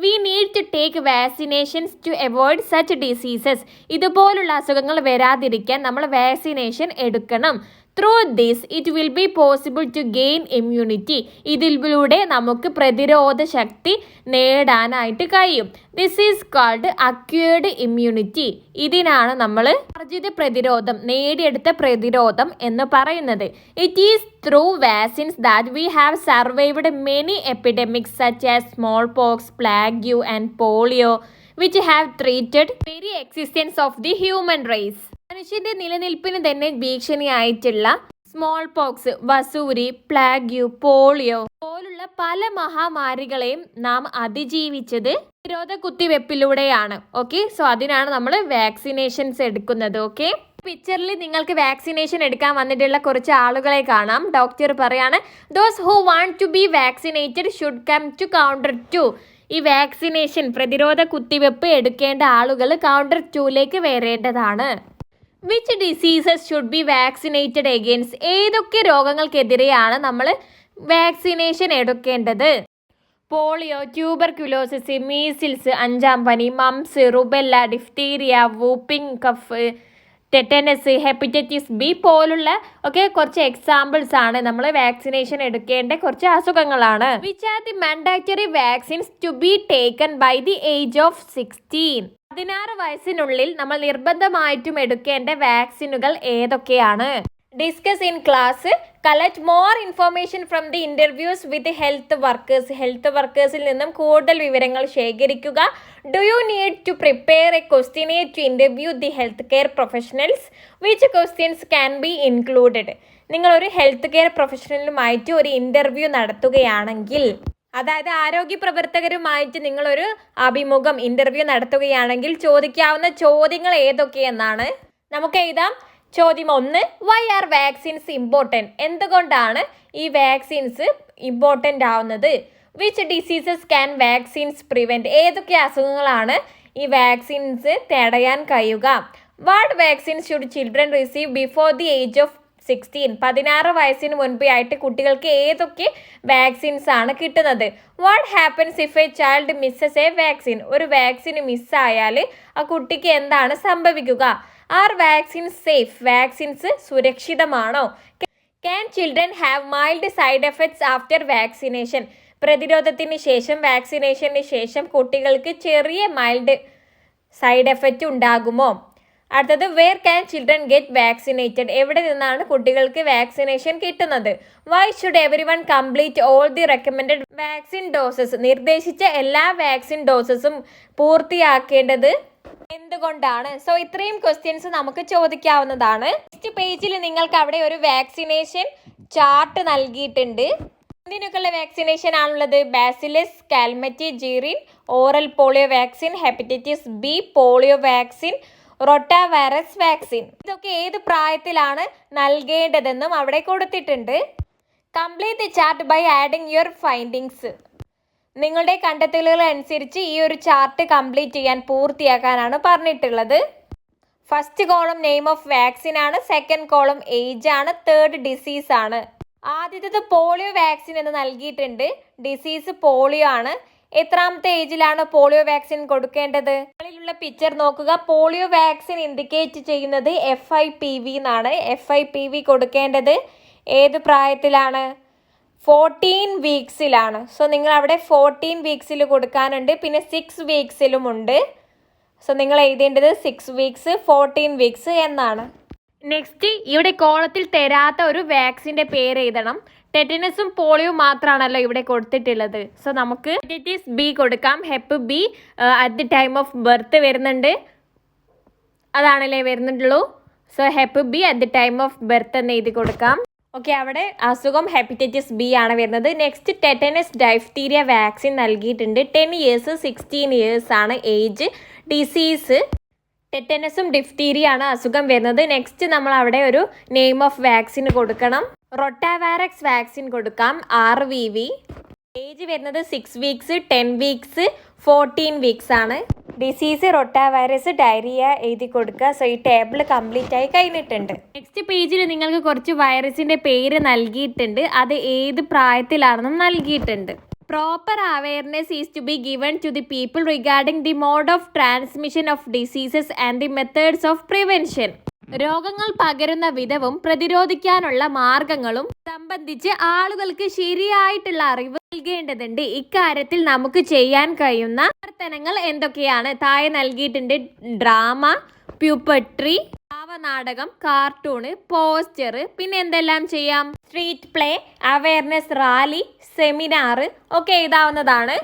We need to take vaccinations to avoid such diseases. ഇതുപോലുള്ള അസുഖങ്ങൾ വരാതിരിക്കാൻ നമ്മൾ വാക്സിനേഷൻ എടുക്കണം. Through this it will be possible to gain immunity. ഇതിലൂടെ നമുക്ക് പ്രതിരോധ ശക്തി നേടാനായിട്ട് കഴിയും. This is called acquired immunity. ഇതിനാണ് നമ്മൾ അർജിത പ്രതിരോധം, നേടിയെടുത്ത പ്രതിരോധം എന്ന് പറയുന്നത്. It is through vaccines that we have survived many epidemics such as smallpox, plague and polio which have treated very existence of the human raise. മനുഷ്യന്റെ നിലനിൽപ്പിന് തന്നെ ഭീഷണിയായിട്ടുള്ള സ്മോൾ പോക്സ്, വസൂരി, പ്ലാഗ്, പോളിയോ പോലുള്ള പല മഹാമാരികളെയും നാം അതിജീവിച്ചത് പ്രതിരോധ കുത്തിവെപ്പിലൂടെയാണ്. ഓക്കെ, സോ അതിനാണ് നമ്മൾ വാക്സിനേഷൻസ് എടുക്കുന്നത്. ഓക്കെ, പിക്ചറിൽ നിങ്ങൾക്ക് വാക്സിനേഷൻ എടുക്കാൻ വന്നിട്ടുള്ള കുറച്ച് ആളുകളെ കാണാം. ഡോക്ടർ പറയാണ്, those who want to be vaccinated should come to counter 2. ഈ വാക്സിനേഷൻ, പ്രതിരോധ കുത്തിവെപ്പ് എടുക്കേണ്ട ആളുകൾ കൗണ്ടർ 2ലേക്ക് വരേണ്ടതാണ്. Which diseases should be vaccinated against? ഏതൊക്കെ രോഗങ്ങൾക്കെതിരെയാണ് നമ്മൾ വാക്സിനേഷൻ എടുക്കേണ്ടത്? പോളിയോ, ട്യൂബർക്യുലോസിസ്, മീസിൽസ്, 5-ാം പനി, mumps, rubella, diphtheria, whooping cough, tetanus, hepatitis B പോലുള്ള കുറച്ച് എക്സാമ്പിൾസ് ആണ് നമ്മൾ വാക്സിനേഷൻ എടുക്കേണ്ട കുറച്ച് അസുഖങ്ങളാണ്. Which are the mandatory vaccines to be taken by the age of 16? 16 വയസ്സിനുള്ളിൽ നമ്മൾ നിർബന്ധമായിട്ടും എടുക്കേണ്ട വാക്സിനുകൾ ഏതൊക്കെയാണ്? Discuss in class. Collect more information from the interviews with health workers. Health വർക്കേഴ്സിൽ നിന്നും കൂടുതൽ വിവരങ്ങൾ ശേഖരിക്കുക. Do you need to prepare a questionnaire to interview the health care professionals? Which questions can be included? നിങ്ങളൊരു ഹെൽത്ത് കെയർ പ്രൊഫഷണലുമായിട്ട് ഒരു ഇന്റർവ്യൂ നടത്തുകയാണെങ്കിൽ, അതായത് ആരോഗ്യ പ്രവർത്തകരുമായിട്ട് നിങ്ങളൊരു അഭിമുഖം, ഇന്റർവ്യൂ നടത്തുകയാണെങ്കിൽ ചോദിക്കാവുന്ന ചോദ്യങ്ങൾ ഏതൊക്കെയെന്നാണ് നമുക്ക് എഴുതാം. ചോദ്യം 1, വൈ ആർ വാക്സിൻസ് ഇമ്പോർട്ടൻറ്റ്? എന്തുകൊണ്ടാണ് ഈ വാക്സിൻസ് ഇമ്പോർട്ടൻ്റ് ആവുന്നത്? Which diseases can vaccines prevent? ഏതൊക്കെ അസുഖങ്ങളാണ് ഈ വാക്സിൻസ് തടയാൻ കഴിയുക? What vaccines should children receive before the age of 16? 16 വയസ്സിന് മുൻപേ ആയിട്ട് കുട്ടികൾക്ക് ഏതൊക്കെ വാക്സിൻസ് ആണ് കിട്ടുന്നത്? What happens if a child misses a vaccine? ഒരു വാക്സിൻ മിസ്സായാൽ ആ കുട്ടിക്ക് എന്താണ് സംഭവിക്കുക? Are vaccines safe? വാക്സിൻസ് സുരക്ഷിതമാണോ? Can children have mild side effects after vaccination? പ്രതിരോധത്തിന് ശേഷം, വാക്സിനേഷന് ശേഷം കുട്ടികൾക്ക് ചെറിയ മൈൽഡ് സൈഡ് എഫക്റ്റ് ഉണ്ടാകുമോ? അടുത്തത്, where can children get vaccinated? എവിടെ നിന്നാണ് കുട്ടികൾക്ക് വാക്സിനേഷൻ കിട്ടുന്നത്? Why should everyone complete all the recommended vaccine doses? നിർദ്ദേശിച്ച എല്ലാ വാക്സിൻ ഡോസസും പൂർത്തിയാക്കേണ്ടത് എന്തുകൊണ്ടാണ്? സോ ഇത്രയും ക്വസ്റ്റ്യൻസ് നമുക്ക് ചോദിക്കാവുന്നതാണ്. നെക്സ്റ്റ് പേജിൽ നിങ്ങൾക്ക് അവിടെ ഒരു വാക്സിനേഷൻ ചാർട്ട് നൽകിയിട്ടുണ്ട്. എന്തിനൊക്കെയുള്ള വാക്സിനേഷൻ ആണുള്ളത്? Bacillus, Calmette, Guerin, oral polio vaccine, hepatitis B, polio vaccine, rotavirus vaccine. ഇതൊക്കെ ഏത് പ്രായത്തിലാണ് നൽകേണ്ടതെന്നും അവിടെ കൊടുത്തിട്ടുണ്ട്. Complete the chart by adding your findings. നിങ്ങളുടെ കണ്ടെത്തലുകൾ അനുസരിച്ച് ഈ ഒരു ചാർട്ട് കംപ്ലീറ്റ് ചെയ്യാൻ, പൂർത്തിയാക്കാനാണ് പറഞ്ഞിട്ടുള്ളത്. First column name of vaccine ആണ്, സെക്കൻഡ് കോളം ഏജ് ആണ്, തേർഡ് ഡിസീസ് ആണ്. ആദ്യത്തേത് പോളിയോ വാക്സിൻ എന്ന് നൽകിയിട്ടുണ്ട്. ഡിസീസ് പോളിയോ ആണ്. എത്രാമത്തെ ഏജിലാണ് പോളിയോ വാക്സിൻ കൊടുക്കേണ്ടത്? മുകളിലുള്ള പിക്ചർ നോക്കുക. പോളിയോ വാക്സിൻ ഇൻഡിക്കേറ്റ് ചെയ്യുന്നത് FIPV എന്നാണ്. FIPV കൊടുക്കേണ്ടത് ഏത് പ്രായത്തിലാണ്? 14 വീക്സിലാണ്. സോ നിങ്ങൾ അവിടെ 14 വീക്സിൽ കൊടുക്കാനുണ്ട്, പിന്നെ 6 വീക്സിലുമുണ്ട്. സോ നിങ്ങൾ എഴുതേണ്ടത് 6 വീക്സ് 14 വീക്സ് എന്നാണ്. നെക്സ്റ്റ്, ഇവിടെ കോളത്തിൽ തരാത്ത ഒരു വാക്സിൻ്റെ പേര് എഴുതണം. ടെറ്റനസും പോളിയോ മാത്രമാണല്ലോ ഇവിടെ കൊടുത്തിട്ടുള്ളത്. സോ നമുക്ക് ഹെപ്പറ്റൈറ്റിസ് ബി കൊടുക്കാം. Hep B at the time of birth വരുന്നുണ്ട്, അതാണല്ലേ വരുന്നുള്ളൂ. So Hep B at the time of birth എന്ന് എഴുതി കൊടുക്കാം. ഓക്കെ, അവിടെ അസുഖം ഹെപ്പറ്റൈറ്റിസ് ബി ആണ് വരുന്നത്. നെക്സ്റ്റ്, ടെറ്റനസ് ഡൈഫ്തീരിയ വാക്സിൻ നൽകിയിട്ടുണ്ട്. 10 ഇയേഴ്സ് 16 ഇയേഴ്സ് ആണ് ഏജ്. ഡിസീസ് ടെറ്റനസും ഡിഫ്തീരിയ ആണ് അസുഖം വരുന്നത്. നെക്സ്റ്റ്, നമ്മൾ അവിടെ ഒരു നെയിം ഓഫ് വാക്സിൻ കൊടുക്കണം. റൊട്ടാവാറക്സ് വാക്സിൻ കൊടുക്കാം. RVV. ഏജ് വരുന്നത് 6 വീക്സ് 10 വീക്സ് 14 വീക്സ് ആണ്. ഡിസീസ് റൊട്ടാവൈറസ് ഡയറിയ എഴുതി കൊടുക്കുക. സോ ഈ ടേബിൾ കംപ്ലീറ്റ് ആയി കഴിഞ്ഞിട്ടുണ്ട്. നെക്സ്റ്റ് പേജിൽ നിങ്ങൾക്ക് കുറച്ച് വൈറസിന്റെ പേര് നൽകിയിട്ടുണ്ട്, അത് ഏത് പ്രായത്തിലാണെന്നും നൽകിയിട്ടുണ്ട്. Proper awareness is to be given to the people regarding the mode of transmission of diseases and the methods of prevention. രോഗങ്ങൾ പകരുന്ന വിധവും പ്രതിരോധിക്കാനുള്ള മാർഗങ്ങളും സംബന്ധിച്ച് ആളുകൾക്ക് ശരിയായിട്ടുള്ള അറിവ് നൽകേണ്ടതുണ്ട്. ഇക്കാര്യത്തിൽ നമുക്ക് ചെയ്യാൻ കഴിയുന്ന പ്രവർത്തനങ്ങൾ എന്തൊക്കെയാണ്? താഴെ നൽകിയിട്ടുണ്ട്. ഡ്രാമ, പ്യൂപ്പട്രി, ഭാവനാടകം, കാർട്ടൂണ്, പോസ്റ്റർ, പിന്നെ എന്തെല്ലാം ചെയ്യാം? Street play, awareness rally, seminar ഒക്കെ എഴുതാവുന്നതാണ്.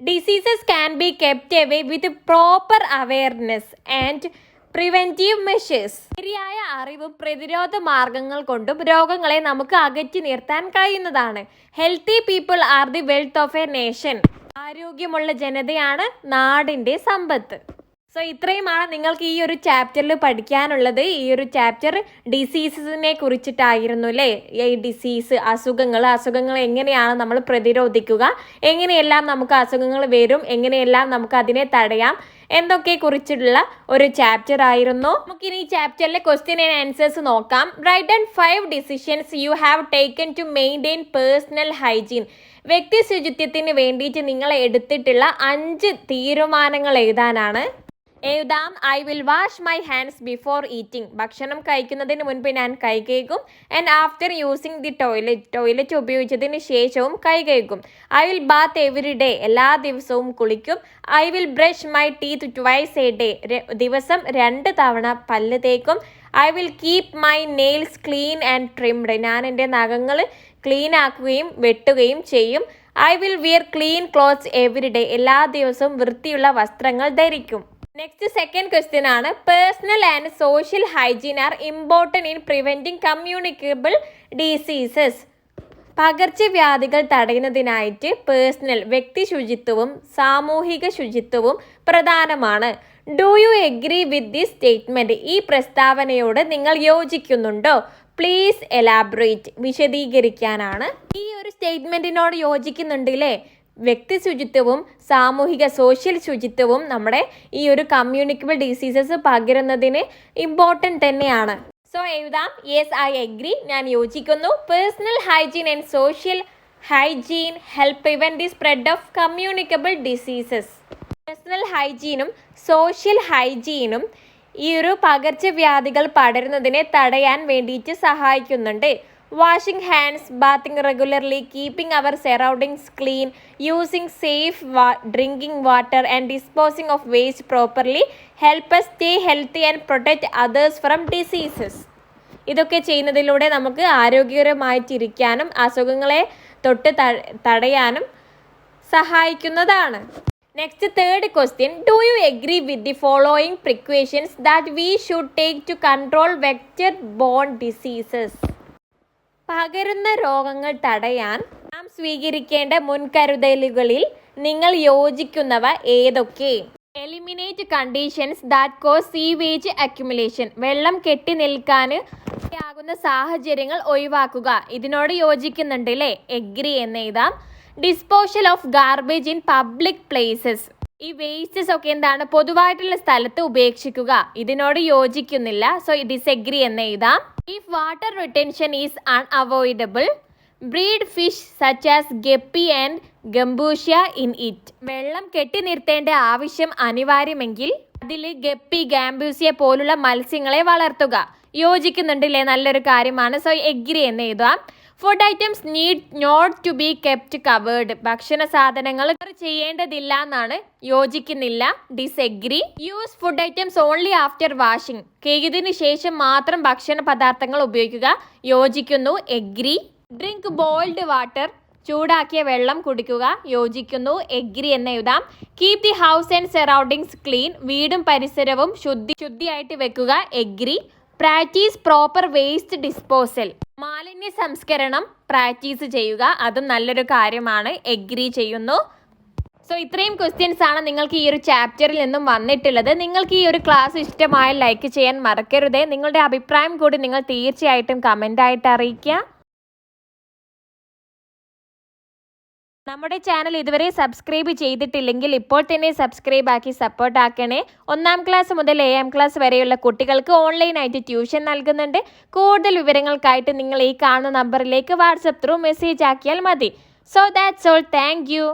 Diseases can be kept away with proper awareness and preventive measures. ശരിയായ അറിവും പ്രതിരോധ മാർഗങ്ങൾ കൊണ്ടും രോഗങ്ങളെ നമുക്ക് അകറ്റി നിർത്താൻ കഴിയുന്നതാണ്. Healthy people are the wealth of A nation. ആരോഗ്യമുള്ള ജനതയാണ് നാടിൻ്റെ സമ്പത്ത്. സോ ഇത്രയുമാണ് നിങ്ങൾക്ക് ഈ ഒരു ചാപ്റ്ററിൽ പഠിക്കാനുള്ളത്. ഈ ഒരു ചാപ്റ്റർ ഡിസീസസിനെ കുറിച്ചിട്ടായിരുന്നു അല്ലേ? ഈ ഡിസീസ്, അസുഖങ്ങൾ എങ്ങനെയാണ് നമ്മൾ പ്രതിരോധിക്കുക, എങ്ങനെയെല്ലാം നമുക്ക് അസുഖങ്ങൾ വരും, എങ്ങനെയെല്ലാം നമുക്ക് അതിനെ തടയാം എന്തൊക്കെ കുറിച്ചിട്ടുള്ള ഒരു ചാപ്റ്റർ ആയിരുന്നു. നമുക്കിനി ഈ ചാപ്റ്ററിലെ ക്വസ്റ്റ്യൻ ആൻഡ് ആൻസേഴ്സ് നോക്കാം. Write down 5 decisions you have taken to maintain personal hygiene. വ്യക്തി ശുചിത്വത്തിന് വേണ്ടിയിട്ട് നിങ്ങൾ എടുത്തിട്ടുള്ള 5 തീരുമാനങ്ങൾ എഴുതാനാണ്. എഴുതാം. I will wash my hands before eating. ഭക്ഷണം കഴിക്കുന്നതിന് മുൻപ് ഞാൻ കൈ കഴുകും. And after using the toilet ഉപയോഗിച്ചതിന് ശേഷവും കൈ കഴുകും. I will bath every day. എല്ലാ ദിവസവും കുളിക്കും. I will brush my teeth twice a day. ദിവസം 2 തവണ പല്ല് തേക്കും. I will keep my nails clean and trimmed. ഞാൻ എൻ്റെ നഖങ്ങൾ ക്ലീൻ ആക്കുകയും വെട്ടുകയും ചെയ്യും. I will wear clean clothes every day. എല്ലാ ദിവസവും വൃത്തിയുള്ള വസ്ത്രങ്ങൾ ധരിക്കും. നെക്സ്റ്റ് സെക്കൻഡ് ക്വസ്റ്റ്യൻ ആണ്. Personal and social hygiene are important in preventing communicable diseases. പകർച്ചവ്യാധികൾ തടയുന്നതിനായിട്ട് പേഴ്സണൽ വ്യക്തി ശുചിത്വവും സാമൂഹിക ശുചിത്വവും പ്രധാനമാണ്. Do you agree with this statement? ഈ പ്രസ്താവനയോട് നിങ്ങൾ യോജിക്കുന്നുണ്ടോ? Please elaborate. വിശദീകരിക്കാനാണ്. ഈ ഒരു സ്റ്റേറ്റ്മെൻറ്റിനോട് യോജിക്കുന്നുണ്ടല്ലേ? വ്യക്തി ശുചിത്വവും സോഷ്യൽ ശുചിത്വവും നമ്മുടെ ഈ ഒരു കമ്മ്യൂണിക്കബിൾ ഡിസീസസ് പകരുന്നതിന് ഇമ്പോർട്ടൻ്റ് തന്നെയാണ്. സോ എഴുതാം. Yes, I agree. ഞാൻ യോജിക്കുന്നു. Personal hygiene and social hygiene help prevent the spread of communicable diseases. Personal ഹൈജീനും സോഷ്യൽ ഹൈജീനും ഈ ഒരു പകർച്ചവ്യാധികൾ പടരുന്നതിനെ തടയാൻ വേണ്ടിയിട്ട് സഹായിക്കുന്നുണ്ട്. Washing hands, bathing regularly, keeping our surroundings clean, using safe drinking water and disposing of waste properly help us stay healthy and protect others from diseases. ഇതൊക്കെ ചെയ്യുന്നതിലൂടെ നമുക്ക് ആരോഗ്യകരമായിട്ടിരിക്കാനും അസുഖങ്ങളെ തൊട്ട് തടയാനും സഹായിക്കുന്നതാണ്. Next third question. Do you agree with the following precautions that we should take to control vector borne diseases? പകരുന്ന രോഗങ്ങൾ തടയാൻ നാം സ്വീകരിക്കേണ്ട മുൻകരുതലുകളിൽ നിങ്ങൾ യോജിക്കുന്നവ ഏതൊക്കെ? Eliminate conditions that cause sewage accumulation. വെള്ളം കെട്ടി നിൽക്കാൻ ആകുന്ന സാഹചര്യങ്ങൾ ഒഴിവാക്കുക. ഇതിനോട് യോജിക്കുന്നുണ്ട് അല്ലേ? എഗ്രി എന്ന് എഴുതാം. Disposal of garbage in public places. ഈ വേസ്റ്റസ് ഒക്കെ എന്താണ്? പൊതുവായിട്ടുള്ള സ്ഥലത്ത് ഉപേക്ഷിക്കുക. ഇതിനോട് യോജിക്കുന്നില്ല. സോ ഡിസെഗ്രി എന്ന് എഴുതാം. If water retention is unavoidable, breed fish such as guppy and gambusia in it. വെള്ളം കെട്ടി നിർത്തേണ്ട ആവശ്യം അനിവാര്യമെങ്കിൽ അതിൽ ഗപ്പി, ഗാംബൂസിയ പോലുള്ള മത്സ്യങ്ങളെ വളർത്തുക. യോജിക്കുന്നുണ്ടല്ലേ? നല്ലൊരു കാര്യമാണ്. സോ എഗ്രി എന്ന് എഴുതാം. Food items need not to be kept covered. ഭക്ഷണ സാധനങ്ങൾ ചെയ്യേണ്ടതില്ല എന്നാണ്. യോജിക്കുന്നില്ല, disagree. Use food items only after washing. കഴുകിയതിനു ശേഷം മാത്രം ഭക്ഷണ പദാർത്ഥങ്ങൾ ഉപയോഗിക്കുക. യോജിക്കുന്നു, എഗ്രി. Drink boiled water. ചൂടാക്കിയ വെള്ളം കുടിക്കുക. യോജിക്കുന്നു, എഗ്രി എന്ന് എഴുതാം. Keep the house and surroundings clean. വീടും പരിസരവും ശുദ്ധിയായിട്ട് വെക്കുക. Agree. Practice proper waste disposal. മാലിന്യ സംസ്കരണം പ്രാക്ടീസ് ചെയ്യുക. അതും നല്ലൊരു കാര്യമാണ്. എഗ്രി ചെയ്യുന്നു. സോ ഇത്രയും ക്വസ്റ്റ്യൻസ് ആണ് നിങ്ങൾക്ക് ഈ ഒരു ചാപ്റ്ററിൽ നിന്നും വന്നിട്ടുള്ളത്. നിങ്ങൾക്ക് ഈ ഒരു ക്ലാസ് ഇഷ്ടമായ ലൈക്ക് ചെയ്യാൻ മറക്കരുതേ. നിങ്ങളുടെ അഭിപ്രായം കൂടി നിങ്ങൾ തീർച്ചയായിട്ടും കമൻ്റായിട്ട് അറിയിക്കുക. നമ്മുടെ ചാനൽ ഇതുവരെ സബ്സ്ക്രൈബ് ചെയ്തിട്ടില്ലെങ്കിൽ ഇപ്പോൾ തന്നെ സബ്സ്ക്രൈബ് ആക്കി സപ്പോർട്ട് ആക്കണേ. 1ാം ക്ലാസ് മുതൽ 7ാം ക്ലാസ് വരെയുള്ള കുട്ടികൾക്ക് ഓൺലൈനായിട്ട് ട്യൂഷൻ നൽകുന്നുണ്ട്. കൂടുതൽ വിവരങ്ങൾക്കായിട്ട് നിങ്ങൾ ഈ കാണുന്ന നമ്പറിലേക്ക് വാട്സപ്പ് ത്രൂ മെസ്സേജ് ആക്കിയാൽ മതി. So that's all. Thank you.